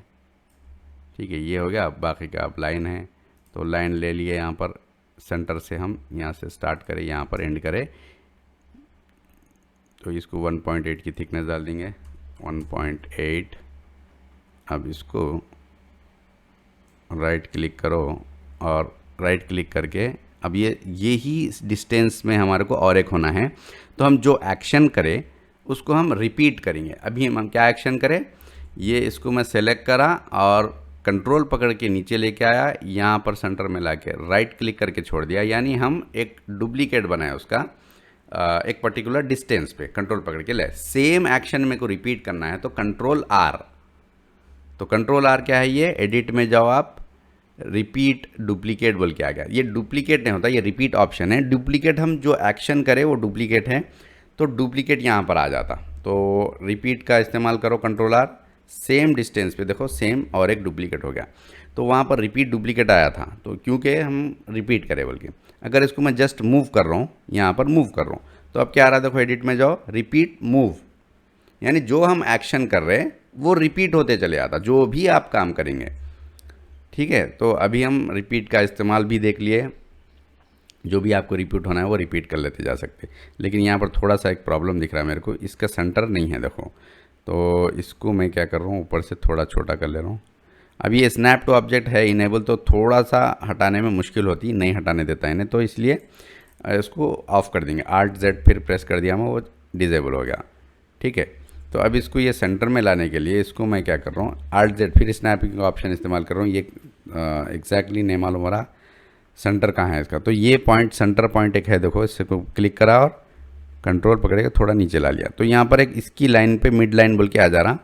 Speaker 1: ठीक है। ये हो गया। अब बाकी का अब लाइन है, तो लाइन ले लिए, यहाँ पर सेंटर से हम यहाँ से स्टार्ट करें, यहाँ पर एंड करें। तो इसको 1.8 की थिकनेस डाल देंगे, 1.8। अब इसको राइट क्लिक करो और राइट क्लिक करके अब ये ही डिस्टेंस में हमारे को और एक होना है। तो हम जो एक्शन करें उसको हम रिपीट करेंगे। अभी हम क्या एक्शन करें, ये इसको मैं सेलेक्ट करा और कंट्रोल पकड़ के नीचे लेके आया, यहाँ पर सेंटर में लाके राइट क्लिक करके छोड़ दिया, यानी हम एक डुप्लीकेट बनाया उसका एक पर्टिकुलर डिस्टेंस पे कंट्रोल पकड़ के ले। सेम एक्शन में को रिपीट करना है तो कंट्रोल आर। तो कंट्रोल आर क्या है, ये एडिट में जाओ आप, रिपीट डुप्लीकेट बोल के आ गया। ये डुप्लीकेट नहीं होता, ये रिपीट ऑप्शन है। डुप्लीकेट हम जो एक्शन करें वो डुप्लीकेट है, तो डुप्लीकेट यहाँ पर आ जाता। तो रिपीट का इस्तेमाल करो, कंट्रोल आर, सेम डिस्टेंस पे देखो सेम और एक डुप्लीकेट हो गया। तो वहाँ पर रिपीट डुप्लीकेट आया था, तो क्योंकि हम रिपीट करें बोल के। अगर इसको मैं जस्ट मूव कर रहा हूँ, यहाँ पर मूव कर रहा हूँ, तो अब क्या आ रहा है देखो, एडिट में जाओ, रिपीट मूव, यानी जो हम एक्शन कर रहे हैं वो रिपीट होते चले आता, जो भी आप काम करेंगे, ठीक है। तो अभी हम रिपीट का इस्तेमाल भी देख लिए, जो भी आपको रिपीट होना है वो रिपीट कर लेते जा सकते। लेकिन यहाँ पर थोड़ा सा एक प्रॉब्लम दिख रहा है मेरे को, इसका सेंटर नहीं है देखो। तो इसको मैं क्या कर रहा हूँ, ऊपर से थोड़ा छोटा कर ले रहा हूँ। अब ये स्नैप टू ऑब्जेक्ट है इनेबल, तो थोड़ा सा हटाने में मुश्किल होती, नहीं हटाने देता इन्हें, तो इसलिए इसको ऑफ़ कर देंगे। Alt Z फिर प्रेस कर दिया मैं, वो डिजेबल हो गया, ठीक है। तो अब इसको ये सेंटर में लाने के लिए इसको मैं क्या कर रहा हूँ, Alt Z, फिर स्नैपिंग का ऑप्शन इस्तेमाल कर रहा हूँ। ये एग्जैक्टली नहीं मालूम हो रहा सेंटर कहाँ है इसका। तो ये पॉइंट, सेंटर पॉइंट एक है, देखो इससे को क्लिक करा और कंट्रोल पकड़ के थोड़ा नीचे ला लिया। तो यहाँ पर एक इसकी लाइन पे मिड लाइन बोल के आ जा रहा,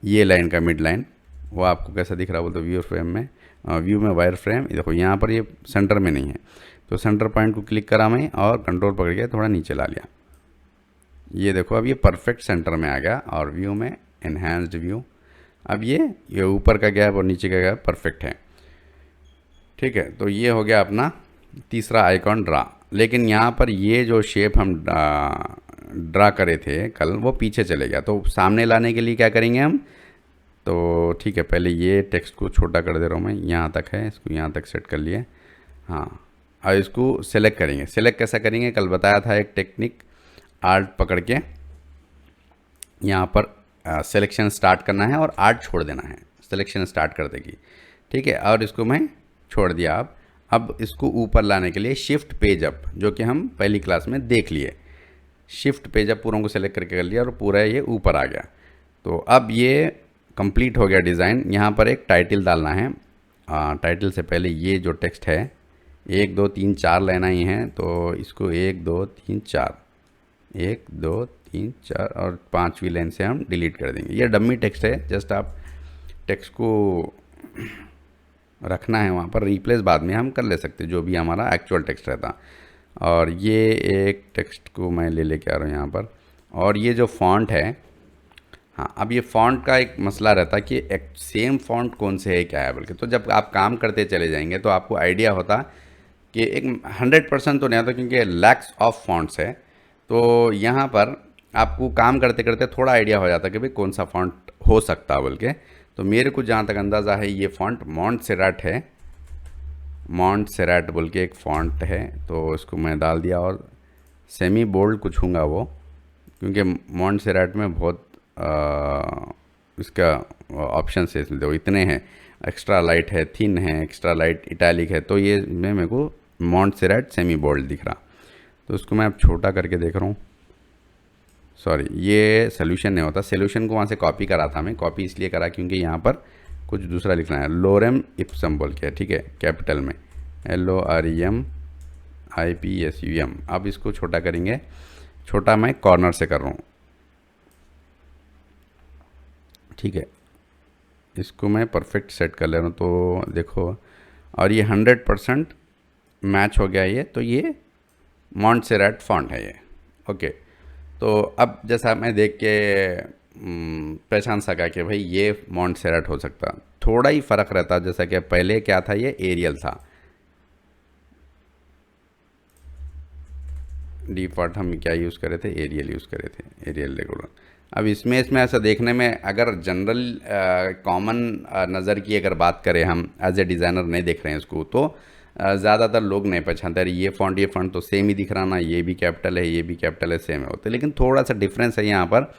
Speaker 1: ये लाइन का मिड लाइन, वो आपको कैसा दिख रहा बोलते व्यू फ्रेम में, व्यू में वायर फ्रेम। देखो यहाँ पर ये सेंटर में नहीं है, तो सेंटर पॉइंट को क्लिक करा मैं और कंट्रोल पकड़ के थोड़ा नीचे ला लिया। ये देखो अब ये परफेक्ट सेंटर में आ गया और व्यू में एनहांस्ड व्यू। अब ये ऊपर का गैप और नीचे का गैप परफेक्ट है, ठीक है। तो ये हो गया अपना तीसरा आइकॉन ड्रा। लेकिन यहाँ पर ये जो शेप हम ड्रा करे थे कल, वो पीछे चले गया। तो सामने लाने के लिए क्या करेंगे हम, तो ठीक है, पहले ये टेक्स्ट को छोटा कर दे रहा हूँ मैं, यहाँ तक है, इसको यहाँ तक सेट कर लिए। हाँ, अब इसको सेलेक्ट करेंगे। सेलेक्ट कैसा करेंगे, कल बताया था एक टेक्निक, आर्ट पकड़ के यहाँ पर सिलेक्शन स्टार्ट करना है और आर्ट छोड़ देना है, सिलेक्शन स्टार्ट कर देगी, ठीक है। और इसको मैं छोड़ दिया। अब इसको ऊपर लाने के लिए शिफ्ट पेज अप, जो कि हम पहली क्लास में देख लिए, शिफ्ट पेज अप पूरों को सेलेक्ट करके कर लिया और पूरा ये ऊपर आ गया। तो अब ये कंप्लीट हो गया डिज़ाइन। यहाँ पर एक टाइटल डालना है। टाइटल से पहले ये जो टेक्स्ट है 1 2 3 4 लेना ही है, तो इसको 1 2 3 4 1 2 3 4 और 5वीं लाइन से हम डिलीट कर देंगे। ये डमी टेक्स्ट है, जस्ट आप टेक्स्ट को रखना है वहाँ पर, रिप्लेस बाद में हम कर ले सकते जो भी हमारा एक्चुअल टेक्स्ट रहता। और ये एक टेक्स्ट को मैं लेके आ रहा हूँ यहाँ पर। और ये जो फॉन्ट है, हाँ, अब ये फॉन्ट का एक मसला रहता कि एक सेम फॉन्ट कौन से है क्या है बल्कि। तो जब आप काम करते चले जाएंगे तो आपको आइडिया होता कि एक 100% तो नहीं आता, क्योंकि लैक्स ऑफ फॉन्ट्स है। तो यहाँ पर आपको काम करते करते थोड़ा आइडिया हो जाता कि भाई कौन सा फॉन्ट हो सकता बोल के। तो मेरे को जहाँ तक अंदाज़ा है ये फॉन्ट मॉन्टसेराट है, मॉन्टसेराट बोल के एक फॉन्ट है। तो इसको मैं डाल दिया और सेमी बोल्ड को छूँगा वो, क्योंकि मॉन्टसेराट में बहुत इसका ऑप्शन है, इसमें देखो इतने हैं, एक्स्ट्रा लाइट है, थिन है, एक्स्ट्रा लाइट, इटैलिक है। तो ये में मेरे को मॉन्टसेराट सेमी बोल्ड दिख रहा। तो इसको मैं अब छोटा करके देख रहा हूँ। सॉरी, ये सोल्यूशन नहीं होता, सोल्यूशन को वहाँ से कॉपी करा था मैं। कॉपी इसलिए करा क्योंकि यहाँ पर कुछ दूसरा लिखना है, लोरेम इप्सम बोल के, ठीक है, कैपिटल में LOREM IPSUM। अब इसको छोटा करेंगे, छोटा मैं कॉर्नर से कर रहा हूँ, ठीक है। इसको मैं परफेक्ट सेट कर ले रहा हूँ, तो देखो, और ये 100% मैच हो गया ये। तो ये मॉन्टसेराट फॉन्ट है ये, ओके। तो अब जैसा मैं देख के पहचान सका कि भाई ये मॉन्टसेराट हो सकता, थोड़ा ही फ़र्क रहता। जैसा कि पहले क्या था, ये एरियल था, डिफ़ॉल्ट हम क्या यूज़ करे थे, एरियल यूज़ करे थे, एरियल रेगुलर। अब इसमें ऐसा देखने में, अगर जनरल कॉमन नज़र की अगर बात करें, हम एज ए डिज़ाइनर नहीं देख रहे हैं इसको, तो ज़्यादातर लोग नहीं पहचानते। अरे ये फ़ॉन्ट तो सेम ही दिख रहा ना, ये भी कैपिटल है, ये भी कैपिटल है, सेम है होते, लेकिन थोड़ा सा डिफरेंस है यहाँ पर।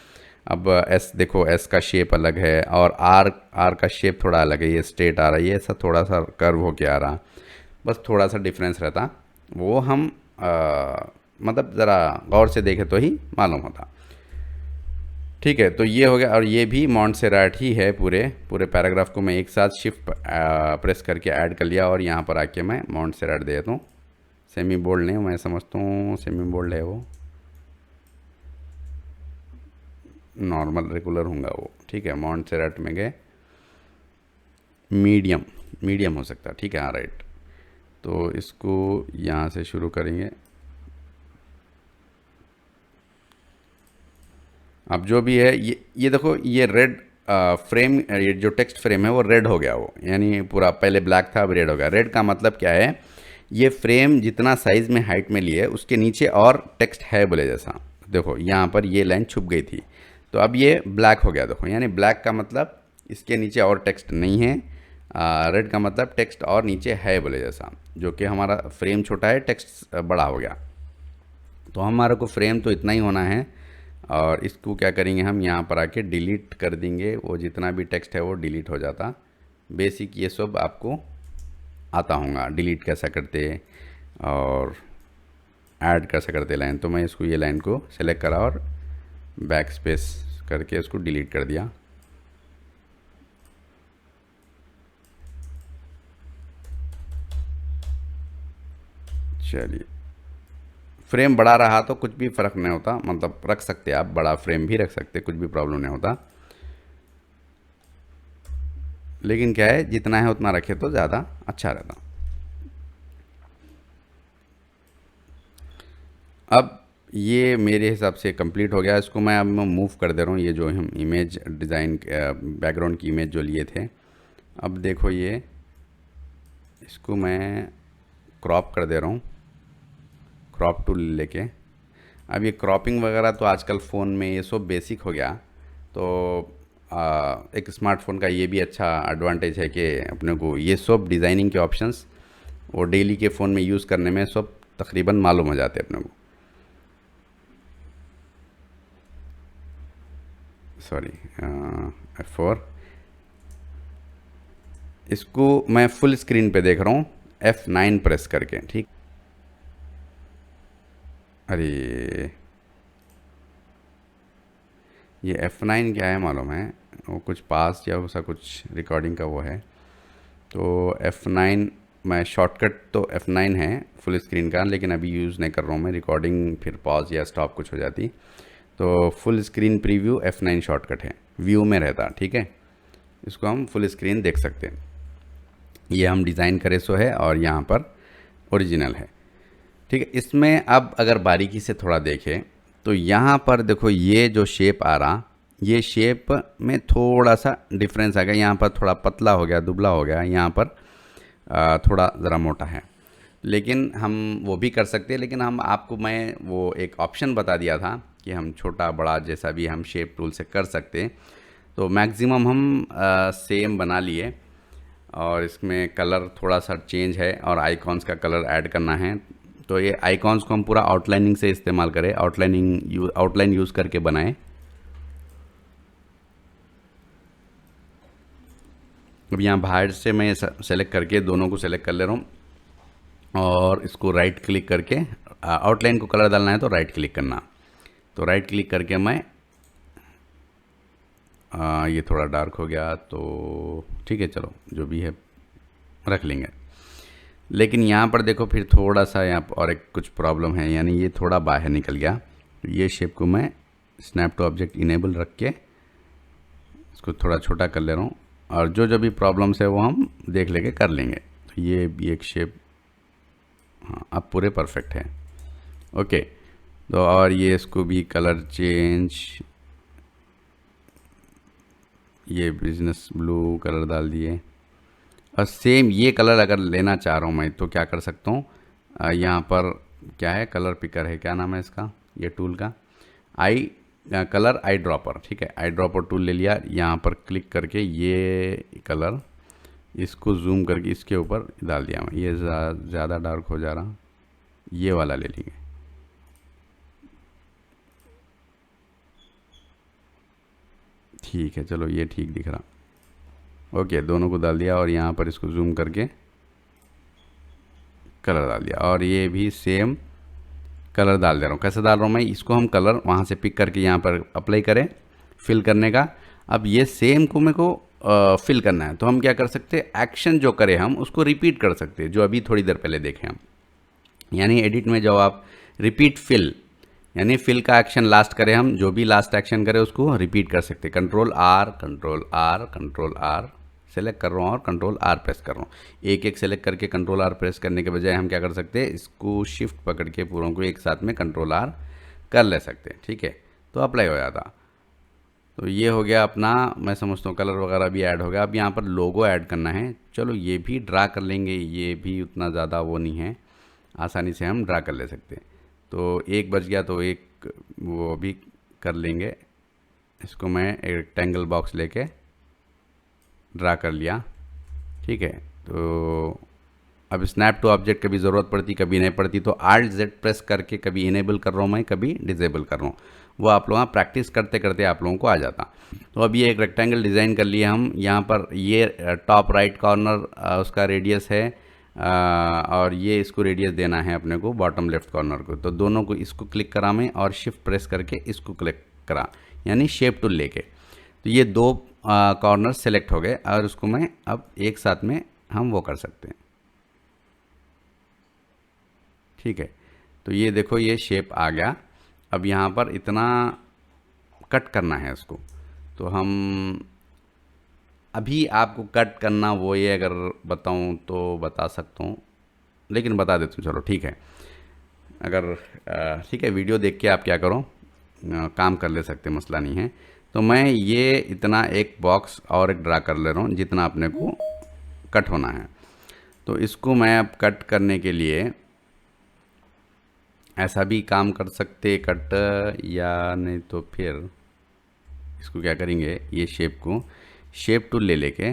Speaker 1: अब एस देखो, एस का शेप अलग है और आर का शेप थोड़ा अलग है, ये स्ट्रेट आ रहा है, ये ऐसा थोड़ा सा कर्व होके आ रहा, बस थोड़ा सा डिफरेंस रहता। वो हम मतलब ज़रा गौर से देखें तो ही मालूम होता, ठीक है। तो ये हो गया। और ये भी मॉन्टसेराट ही है, पूरे पैराग्राफ को मैं एक साथ शिफ्ट प्रेस करके ऐड कर लिया और यहाँ पर आके मैं मॉन्टसेराट दे देता हूँ। सेमी बोल्ड नहीं, मैं समझता हूँ सेमी बोल्ड है, वो नॉर्मल रेगुलर होगा वो, ठीक है। मॉन्टसेराट में गए, मीडियम हो सकता है, ठीक है, हाँ राइट। तो इसको यहाँ से शुरू करेंगे। अब जो भी है, ये देखो, ये रेड फ्रेम, ये जो टेक्स्ट फ्रेम है वो रेड हो गया, वो यानी पूरा पहले ब्लैक था अब रेड हो गया। रेड का मतलब क्या है, ये फ्रेम जितना साइज़ में हाइट में लिए उसके नीचे और टेक्स्ट है बोले जैसा। देखो यहाँ पर ये लाइन छुप गई थी, तो अब ये ब्लैक हो गया। देखो, यानी ब्लैक का मतलब इसके नीचे और टेक्स्ट नहीं है, रेड का मतलब टेक्स्ट और नीचे है बोले जैसा। जो कि हमारा फ्रेम छोटा है, टेक्स्ट बड़ा हो गया। तो हमारे को फ्रेम तो इतना ही होना है, और इसको क्या करेंगे हम, यहाँ पर आके डिलीट कर देंगे। वो जितना भी टेक्स्ट है वो डिलीट हो जाता। बेसिक ये सब आपको आता होगा, डिलीट कैसा करते और ऐड कैसे करते लाइन। तो मैं इसको, ये लाइन को सेलेक्ट करा और बैक स्पेस करके इसको डिलीट कर दिया। चलिए, फ्रेम बड़ा रहा तो कुछ भी फ़र्क नहीं होता, मतलब रख सकते आप, बड़ा फ्रेम भी रख सकते, कुछ भी प्रॉब्लम नहीं होता। लेकिन क्या है, जितना है उतना रखे तो ज़्यादा अच्छा रहता। अब ये मेरे हिसाब से कंप्लीट हो गया। इसको मैं अब मूव कर दे रहा हूँ। ये जो हम इमेज डिज़ाइन बैकग्राउंड की इमेज जो लिए थे, अब देखो ये इसको मैं क्रॉप कर दे रहा हूँ, क्रॉप टूल लेके। अब ये क्रॉपिंग वगैरह तो आजकल फ़ोन में ये सब बेसिक हो गया। तो एक स्मार्टफोन का ये भी अच्छा एडवांटेज है कि अपने को ये सब डिज़ाइनिंग के ऑप्शंस वो डेली के फ़ोन में यूज़ करने में सब तकरीबन मालूम हो जाते हैं अपने को। Sorry, F4। इसको मैं फुल स्क्रीन पे देख रहा हूँ F9 प्रेस करके, ठीक। अरे ये F9 क्या है मालूम है, वो कुछ पास या ऐसा कुछ रिकॉर्डिंग का वो है। तो F9 मैं शॉर्टकट तो F9 है फुल स्क्रीन का, लेकिन अभी यूज़ नहीं कर रहा हूँ मैं, रिकॉर्डिंग फिर पॉज या स्टॉप कुछ हो जाती। तो full screen preview F9 shortcut है, व्यू में रहता, ठीक है। इसको हम फुल स्क्रीन देख सकते हैं। ये हम डिज़ाइन करे सो है और यहाँ पर ओरिजिनल है, ठीक है। इसमें अब अगर बारीकी से थोड़ा देखें तो यहाँ पर देखो ये जो शेप आ रहा, ये शेप में थोड़ा सा डिफरेंस आ गया। यहाँ पर थोड़ा पतला हो गया, दुबला हो गया, यहाँ पर थोड़ा ज़रा मोटा है। लेकिन हम वो भी कर सकते हैं, लेकिन हम आपको मैं वो एक ऑप्शन बता दिया था कि हम छोटा बड़ा जैसा भी हम शेप टूल से कर सकते हैं। तो मैक्सिमम हम सेम बना लिए, और इसमें कलर थोड़ा सा चेंज है और आइकॉन्स का कलर ऐड करना है। तो ये आइकॉन्स को हम पूरा आउटलाइनिंग से इस्तेमाल करें, आउटलाइन यूज़ करके बनाएं। अब यहाँ बाहर से मैं सेलेक्ट करके दोनों को सेलेक्ट कर ले रहा हूँ, और इसको राइट क्लिक करके आउटलाइन को कलर डालना है तो राइट क्लिक करना। तो राइट क्लिक करके मैं ये थोड़ा डार्क हो गया तो ठीक है, चलो जो भी है रख लेंगे। लेकिन यहाँ पर देखो फिर थोड़ा सा यहाँ पर और एक कुछ प्रॉब्लम है, यानी ये थोड़ा बाहर निकल गया। तो ये शेप को मैं स्नैप टू ऑब्जेक्ट इनेबल रख के इसको थोड़ा छोटा कर ले रहा हूँ, और जो भी प्रॉब्लम्स है वो हम देख लेके कर लेंगे। तो ये भी एक शेप, हाँ अब पूरे परफेक्ट है, ओके। तो और ये इसको भी कलर चेंज, ये बिजनेस ब्लू कलर डाल दिए। और सेम ये कलर अगर लेना चाह रहा हूँ मैं तो क्या कर सकता हूँ, यहाँ पर क्या है, कलर पिकर है, क्या नाम है इसका, ये टूल का कलर आई ड्रॉपर, ठीक है। आई ड्रॉपर टूल ले लिया, यहाँ पर क्लिक करके ये कलर इसको जूम करके इसके ऊपर डाल दिया मैं। ये ज़्यादा डार्क हो जा रहा, ये वाला ले लेंगे, ठीक है। चलो ये ठीक दिख रहा, ओके। दोनों को डाल दिया और यहाँ पर इसको जूम करके कलर डाल दिया, और ये भी सेम कलर डाल दे रहा हूँ। कैसे डाल रहा हूँ मैं, इसको हम कलर वहाँ से पिक करके यहाँ पर अप्लाई करें फिल करने का। अब ये सेम को मेरे को फिल करना है, तो हम क्या कर सकते हैं, एक्शन जो करें हम उसको रिपीट कर सकते हैं, जो अभी थोड़ी देर पहले देखें हम। यानी एडिट में जब आप रिपीट फिल, यानी फिल का एक्शन लास्ट करें हम, जो भी लास्ट एक्शन करें उसको रिपीट कर सकते हैं। Control R control R control R select कर रहा हूँ और कंट्रोल आर प्रेस कर रहा हूँ। एक एक सेलेक्ट करके कंट्रोल आर प्रेस करने के बजाय हम क्या कर सकते हैं, इसको शिफ्ट पकड़ के पूरों को एक साथ में कंट्रोल आर कर ले सकते हैं, ठीक है। तो अप्लाई हो जाता। तो ये हो गया अपना, मैं समझता हूँ कलर वगैरह भी ऐड हो गया। अब यहाँ पर लोगो ऐड करना है, चलो ये भी ड्रा कर लेंगे, ये भी उतना ज़्यादा वो नहीं है, आसानी से हम ड्रा कर ले सकते हैं। तो एक बच गया तो एक वो भी कर लेंगे। इसको मैं एक रेक्टेंगल बॉक्स लेके ड्रा कर लिया, ठीक है। तो अब स्नैप टू ऑब्जेक्ट कभी ज़रूरत पड़ती कभी नहीं पड़ती, तो Alt Z प्रेस करके कभी इनेबल कर रहा हूँ मैं, कभी डिजेबल कर रहा हूँ, वो आप लोग प्रैक्टिस करते करते आप लोगों को आ जाता। तो अब ये एक रेक्टेंगल डिज़ाइन कर लिया हम। यहाँ पर ये टॉप राइट कॉर्नर उसका रेडियस है, और ये इसको रेडियस देना है अपने को बॉटम लेफ्ट कॉर्नर को। तो दोनों को इसको क्लिक करा मैं और शिफ्ट प्रेस करके इसको क्लिक करा, यानी शेप टूल लेके। तो ये दो कॉर्नर सेलेक्ट हो गए और उसको मैं अब एक साथ में हम वो कर सकते हैं। ठीक है, तो ये देखो ये शेप आ गया। अब यहाँ पर इतना कट करना है इसको, तो हम अभी आपको कट करना वो ये अगर बताऊँ तो बता सकता हूँ, लेकिन बता देता हूँ, चलो ठीक है। अगर ठीक है, वीडियो देख के आप क्या करो, काम कर ले सकते, मसला नहीं है। तो मैं ये इतना एक बॉक्स और एक ड्रा कर ले रहा हूँ जितना अपने को कट होना है। तो इसको मैं अब कट करने के लिए ऐसा भी काम कर सकते कट, या नहीं तो फिर इसको क्या करेंगे, ये शेप को शेप टूल ले लेके,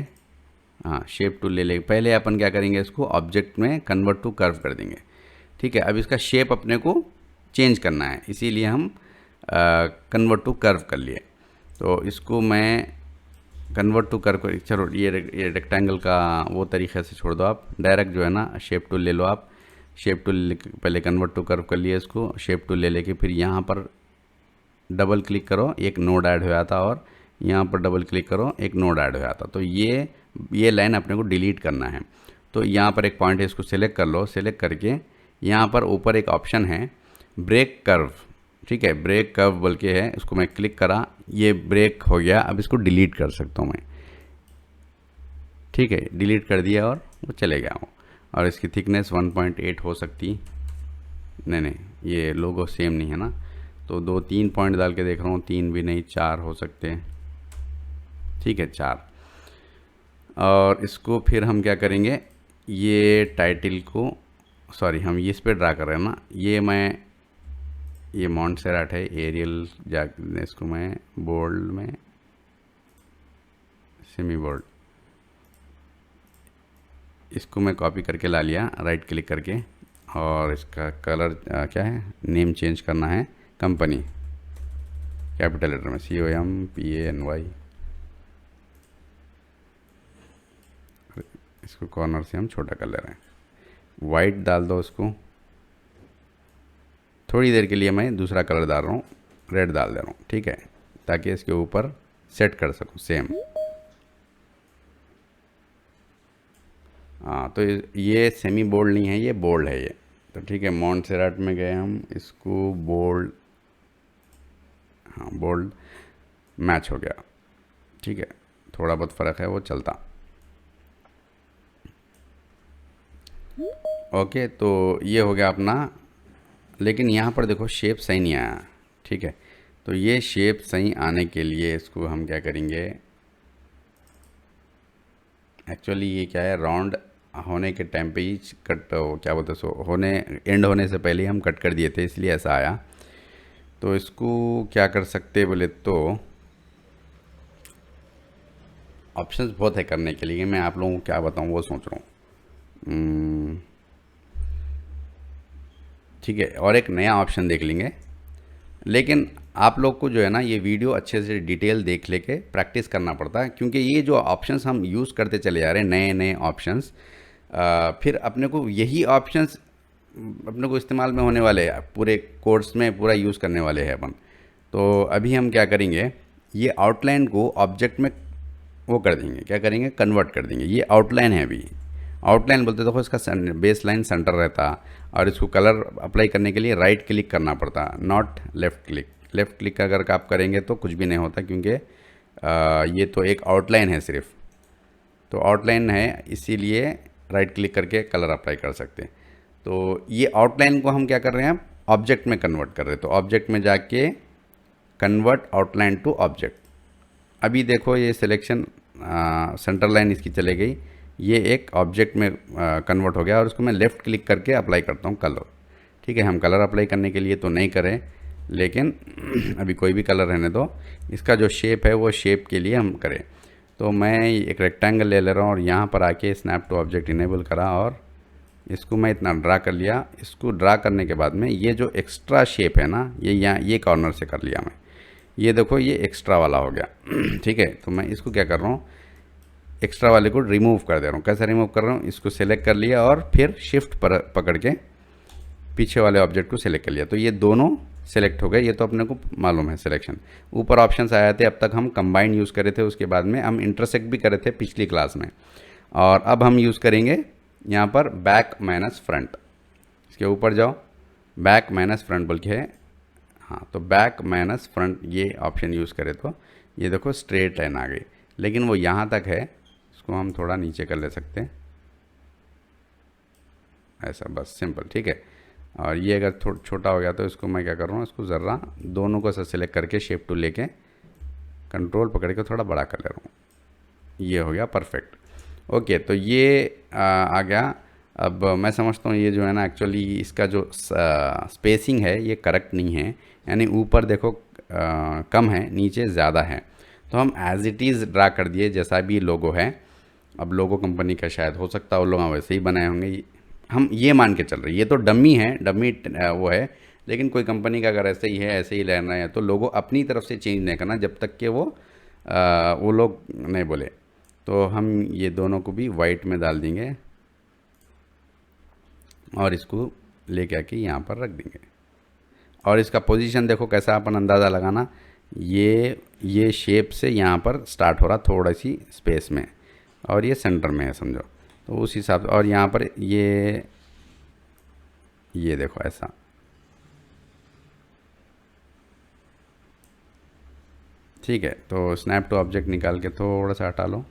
Speaker 1: हाँ शेप टूल ले लेके पहले अपन क्या करेंगे, इसको ऑब्जेक्ट में कन्वर्ट टू कर्व कर देंगे। ठीक है, अब इसका शेप अपने को चेंज करना है, इसीलिए हम कन्वर्ट टू कर्व कर लिए। तो इसको मैं कन्वर्ट टू कर्व, चलो ये रेक्टेंगल का वो तरीक़े से छोड़ दो, आप डायरेक्ट जो है ना शेप टूल ले लो। आप शेप टूल पहले कन्वर्ट टू कर्व कर लिए, इसको शेप टूल ले लेके फिर यहाँ पर डबल क्लिक करो, एक नोड ऐड हो जाता, और यहाँ पर डबल क्लिक करो, एक नोड ऐड हो जाता। तो ये लाइन अपने को डिलीट करना है। तो यहाँ पर एक पॉइंट है, इसको सिलेक्ट कर लो। सिलेक्ट करके यहाँ पर ऊपर एक ऑप्शन है ब्रेक कर्व, ठीक है, ब्रेक कर्व बोल के है, इसको मैं क्लिक करा, ये ब्रेक हो गया। अब इसको डिलीट कर सकता हूँ मैं, ठीक है, डिलीट कर दिया और वो चले गया हूँ। और इसकी थिकनेस 1.8 हो सकती, नहीं ये लोगो सेम नहीं है ना, तो 2-3 पॉइंट डाल के देख रहा हूँ, 3 भी नहीं 4 हो सकते हैं। ठीक है 4। और इसको फिर हम क्या करेंगे, ये टाइटल को, सॉरी हम इस पे ड्रा कर रहे हैं ना, ये मॉन्टसेराट है, एरियल इसको मैं बोल्ड में सेमी बोल्ड, इसको मैं कॉपी करके ला लिया राइट क्लिक करके। और इसका कलर क्या है, नेम चेंज करना है, कंपनी कैपिटल लेटर में COMPANY। इसको कॉर्नर से हम छोटा कर ले रहे हैं, वाइट डाल दो उसको। थोड़ी देर के लिए मैं दूसरा कलर डाल रहा हूँ, रेड डाल दे रहा हूँ, ठीक है, ताकि इसके ऊपर सेट कर सकूँ सेम। हाँ, तो ये सेमी बोल्ड नहीं है, ये बोल्ड है ये। तो ठीक है, मॉन्टसेराट में गए हम, इसको बोल्ड, हाँ बोल्ड मैच हो गया। ठीक है, थोड़ा बहुत फ़र्क है वो चलता। ओके, तो ये हो गया अपना, लेकिन यहाँ पर देखो शेप सही नहीं आया। ठीक है, तो ये शेप सही आने के लिए इसको हम क्या करेंगे, एक्चुअली ये क्या है, राउंड होने के टाइम पे ही कट, क्या बोलते सो होने एंड होने से पहले हम कट कर दिए थे, इसलिए ऐसा आया। तो इसको क्या कर सकते बोले तो ऑप्शंस बहुत है करने के लिए, मैं आप लोगों को क्या बताऊँ वो सोच रहा हूँ। ठीक है, और एक नया ऑप्शन देख लेंगे, लेकिन आप लोग को जो है ना ये वीडियो अच्छे से डिटेल देख लेके प्रैक्टिस करना पड़ता है, क्योंकि ये जो ऑप्शंस हम यूज़ करते चले जा रहे हैं, नए नए ऑप्शंस, फिर अपने को यही ऑप्शंस अपने को इस्तेमाल में होने वाले हैं, पूरे कोर्स में पूरा यूज़ करने वाले हैं अपन। तो अभी हम क्या करेंगे, ये आउटलाइन को ऑब्जेक्ट में वो कर देंगे, क्या करेंगे, कन्वर्ट कर देंगे। ये आउटलाइन है, अभी आउटलाइन बोलते देखो, इसका बेस लाइन सेंटर रहता, और इसको कलर अप्लाई करने के लिए राइट क्लिक करना पड़ता, not left click. Left click अगर आप करेंगे तो कुछ भी नहीं होता, क्योंकि ये तो एक आउटलाइन है सिर्फ, तो आउटलाइन है, इसीलिए राइट क्लिक करके कलर अप्लाई कर सकते हैं। तो ये आउटलाइन को हम क्या कर रहे हैं, ऑब्जेक्ट में कन्वर्ट कर रहे हैं। तो ऑब्जेक्ट में जाके कन्वर्ट आउटलाइन टू ऑब्जेक्ट। अभी देखो ये सिलेक्शन सेंटर लाइन इसकी चले गई, ये एक ऑब्जेक्ट में कन्वर्ट हो गया, और उसको मैं लेफ़्ट क्लिक करके अप्लाई करता हूँ कलर। ठीक है, हम कलर अप्लाई करने के लिए तो नहीं करें, लेकिन अभी कोई भी कलर रहने दो, इसका जो शेप है वो शेप के लिए हम करें। तो मैं एक रेक्टेंगल ले रहा हूँ, और यहाँ पर आके स्नैप टू ऑब्जेक्ट इनेबल करा, और इसको मैं इतना ड्रा कर लिया। इसको ड्रा करने के बाद में ये जो एक्स्ट्रा शेप है ना, ये यहाँ ये कॉर्नर से कर लिया मैं, ये देखो ये एक्स्ट्रा वाला हो गया। ठीक है, तो मैं इसको क्या कर रहा हूँ, एक्स्ट्रा वाले को रिमूव कर दे रहा हूँ। कैसे रिमूव कर रहा हूँ, इसको सेलेक्ट कर लिया और फिर शिफ्ट पर पकड़ के पीछे वाले ऑब्जेक्ट को सिलेक्ट कर लिया, तो ये दोनों सेलेक्ट हो गए, ये तो अपने को मालूम है सिलेक्शन। ऊपर ऑप्शंस आए थे, अब तक हम कंबाइन यूज़ करे थे, उसके बाद में हम इंटरसेक्ट भी करे थे पिछली क्लास में, और अब हम यूज़ करेंगे यहाँ पर बैक माइनस फ्रंट। इसके ऊपर जाओ, बैक माइनस फ्रंट बोल के है, हाँ, तो बैक माइनस फ्रंट ये ऑप्शन यूज़ करें तो ये देखो स्ट्रेट लाइन आ गई, लेकिन वो यहाँ तक है, इसको हम थोड़ा नीचे कर ले सकते हैं ऐसा, बस सिंपल, ठीक है। और ये अगर छोटा हो गया तो इसको मैं क्या कर रहा हूँ, इसको ज़रा दोनों को ऐसा सिलेक्ट करके शेप टूल लेके कंट्रोल पकड़ के थोड़ा बड़ा कर ले रहा हूँ, ये हो गया परफेक्ट। ओके, तो ये आ गया। अब मैं समझता हूँ ये जो है ना, एक्चुअली इसका जो स्पेसिंग है ये करेक्ट नहीं है, यानी ऊपर देखो कम है, नीचे ज़्यादा है, तो हम एज इट इज़ ड्रा कर दिए जैसा भी लोगो है। अब लोगो कंपनी का शायद हो सकता है वो लोग वैसे ही बनाए होंगे, हम ये मान के चल रहे हैं, ये तो डमी है, डमी वो है, लेकिन कोई कंपनी का अगर ऐसे ही है, ऐसे ही लेना है, तो लोगो अपनी तरफ से चेंज नहीं करना जब तक कि वो लोग नहीं बोले। तो हम ये दोनों को भी वाइट में डाल देंगे और इसको लेके आके यहाँ पर रख देंगे, और इसका पोजीशन देखो कैसा अपन अंदाज़ा लगाना, ये शेप से यहाँ पर स्टार्ट हो रहा थोड़ा सी स्पेस में, और ये सेंटर में है समझो, तो उस हिसाब से, और यहाँ पर ये देखो ऐसा, ठीक है। तो स्नैप टू ऑब्जेक्ट निकाल के थोड़ा सा हटा लो,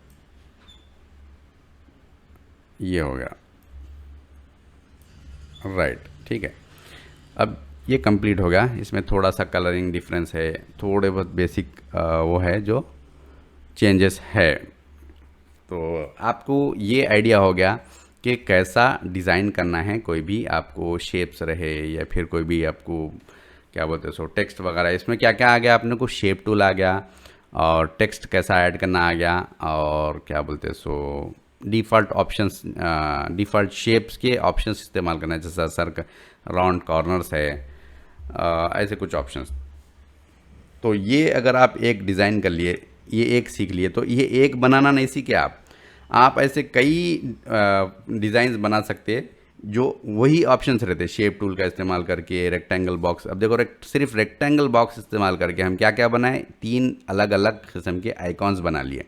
Speaker 1: ये हो गया राइट, ठीक है। अब ये कंप्लीट हो गया, इसमें थोड़ा सा कलरिंग डिफरेंस है, थोड़े बहुत बेसिक वो है जो चेंजेस है। तो आपको ये आइडिया हो गया कि कैसा डिज़ाइन करना है, कोई भी आपको शेप्स रहे या फिर कोई भी आपको क्या बोलते हैं सो टेक्स्ट वगैरह, इसमें क्या क्या आ गया अपने को, शेप टूल आ गया, और टेक्स्ट कैसा ऐड करना आ गया, और क्या बोलते हैं सो डिफ़ॉल्ट ऑप्शंस, डिफ़ॉल्ट शेप्स के ऑप्शंस इस्तेमाल करना है, जैसा सर्कल, राउंड, कॉर्नर्स है, ऐसे कुछ ऑप्शंस। तो ये अगर आप एक डिज़ाइन कर लिए, ये एक सीख लिए, तो ये एक बनाना नहीं सीखे आप ऐसे कई डिज़ाइंस बना सकते हैं जो वही ऑप्शंस रहते हैं, शेप टूल का इस्तेमाल करके, रेक्टेंगल बॉक्स। अब देखो सिर्फ रेक्टेंगल बॉक्स इस्तेमाल करके हम क्या क्या बनाए, 3 अलग अलग किस्म के आइकॉन्स बना लिए,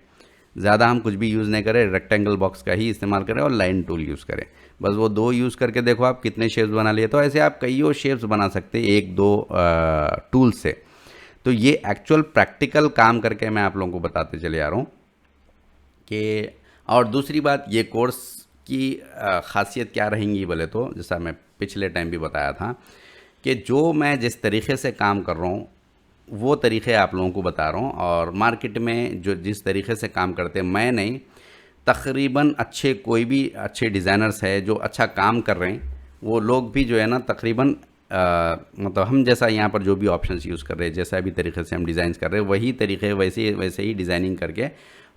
Speaker 1: ज़्यादा हम कुछ भी यूज़ नहीं करें, रेक्टेंगल बॉक्स का ही इस्तेमाल करें और लाइन टूल यूज़ करें, बस वो 2 यूज़ करके देखो आप कितने शेप्स बना लिए। तो ऐसे आप कईयों शेप्स बना सकते हैं 1-2 टूल से। तो ये एक्चुअल प्रैक्टिकल काम करके मैं आप लोगों को बताते चले आ रहा हूँ कि, और दूसरी बात, ये कोर्स की ख़ासियत क्या रहेंगी बोले तो, जैसा मैं पिछले टाइम भी बताया था कि जो मैं जिस तरीके से काम कर रहा हूँ वो तरीक़े आप लोगों को बता रहा हूँ, और मार्केट में जो जिस तरीके से काम करते हैं, मैं नहीं, तकरीबन अच्छे कोई भी अच्छे डिज़ाइनर्स है जो अच्छा काम कर रहे हैं, वो लोग भी जो है ना तकरीबन मतलब हम जैसा यहाँ पर जो भी ऑप्शंस यूज़ कर रहे हैं, जैसा भी तरीके से हम डिज़ाइन कर रहे हैं, वही तरीके वैसे ही डिज़ाइनिंग करके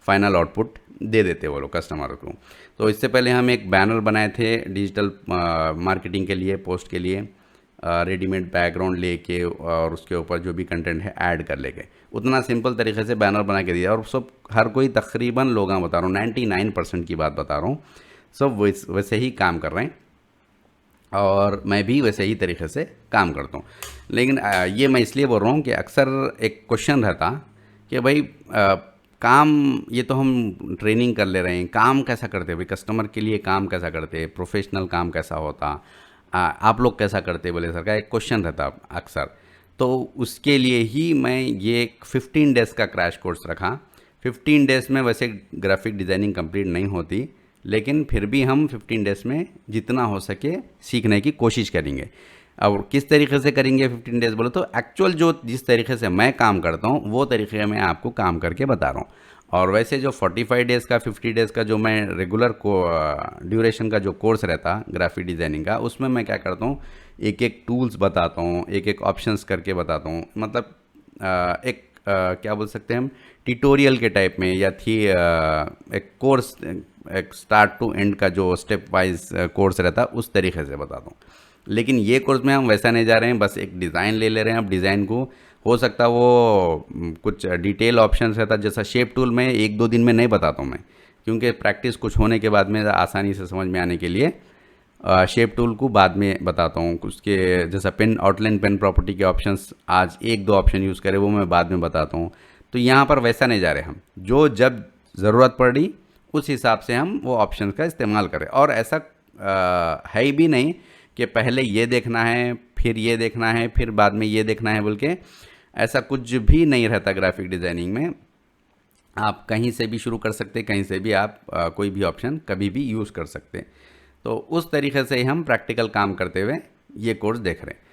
Speaker 1: फाइनल आउटपुट दे देते वो लोग कस्टमर को। तो इससे पहले हम एक बैनर बनाए थे डिजिटल मार्केटिंग के लिए, पोस्ट के लिए, रेडीमेड बैकग्राउंड लेके और उसके ऊपर जो भी कंटेंट है ऐड कर लेके, उतना सिंपल तरीके से बैनर बना के दिया, और सब हर कोई तकरीबन लोग बता रहा हूँ 99% की बात बता रहा हूँ, सब वैसे ही काम कर रहे हैं, और मैं भी वैसे ही तरीके से काम करता हूँ। लेकिन ये मैं इसलिए बोल रहा हूँ कि अक्सर एक क्वेश्चन रहता कि भाई काम, ये तो हम ट्रेनिंग कर ले रहे हैं, काम कैसा करते हैं भाई, कस्टमर के लिए काम कैसा करते हैं, प्रोफेशनल काम कैसा होता, आप लोग कैसा करते बोले सर का एक क्वेश्चन रहता अक्सर। तो उसके लिए ही मैं ये 15 डेज़ का क्रैश कोर्स रखा। 15 डेज़ में वैसे ग्राफिक डिज़ाइनिंग कंप्लीट नहीं होती, लेकिन फिर भी हम 15 डेज़ में जितना हो सके सीखने की कोशिश करेंगे। और किस तरीके से करेंगे 15 डेज़ बोले तो, एक्चुअल जो जिस तरीके से मैं काम करता हूँ वो तरीके मैं आपको काम करके बता रहा हूँ। और वैसे जो 45 डेज़ का 50 डेज़ का जो मैं रेगुलर ड्यूरेशन का जो कोर्स रहता ग्राफिक डिज़ाइनिंग का, उसमें मैं क्या करता हूँ, एक एक टूल्स बताता हूँ, एक एक ऑप्शंस करके बताता हूँ, मतलब एक क्या बोल सकते हैं हम, ट्यूटोरियल के टाइप में, या थी एक कोर्स, एक स्टार्ट टू एंड का जो स्टेप वाइज कोर्स रहता उस तरीके से बताता हूँ। लेकिन ये कोर्स में हम वैसा नहीं जा रहे हैं, बस एक डिज़ाइन ले रहे हैं। अब डिज़ाइन को हो सकता वो कुछ डिटेल ऑप्शंस रहता, जैसा शेप टूल में 1-2 दिन में नहीं बताता हूँ मैं, क्योंकि प्रैक्टिस कुछ होने के बाद में आसानी से समझ में आने के लिए शेप टूल को बाद में बताता हूँ। उसके जैसा पेन, आउटलाइन पेन प्रॉपर्टी के ऑप्शंस आज एक दो ऑप्शन यूज़ करें, वो मैं बाद में बताता हूँ। तो यहाँ पर वैसा नहीं जा रहे हम, जो जब ज़रूरत पड़ी उस हिसाब से हम वो ऑप्शन का इस्तेमाल करें। और ऐसा है ही भी नहीं कि पहले ये देखना है फिर ये देखना है फिर बाद में ये देखना है बोल के, ऐसा कुछ भी नहीं रहता ग्राफिक डिज़ाइनिंग में। आप कहीं से भी शुरू कर सकते, कहीं से भी आप कोई भी ऑप्शन कभी भी यूज़ कर सकते। तो उस तरीके से हम प्रैक्टिकल काम करते हुए ये कोर्स देख रहे हैं।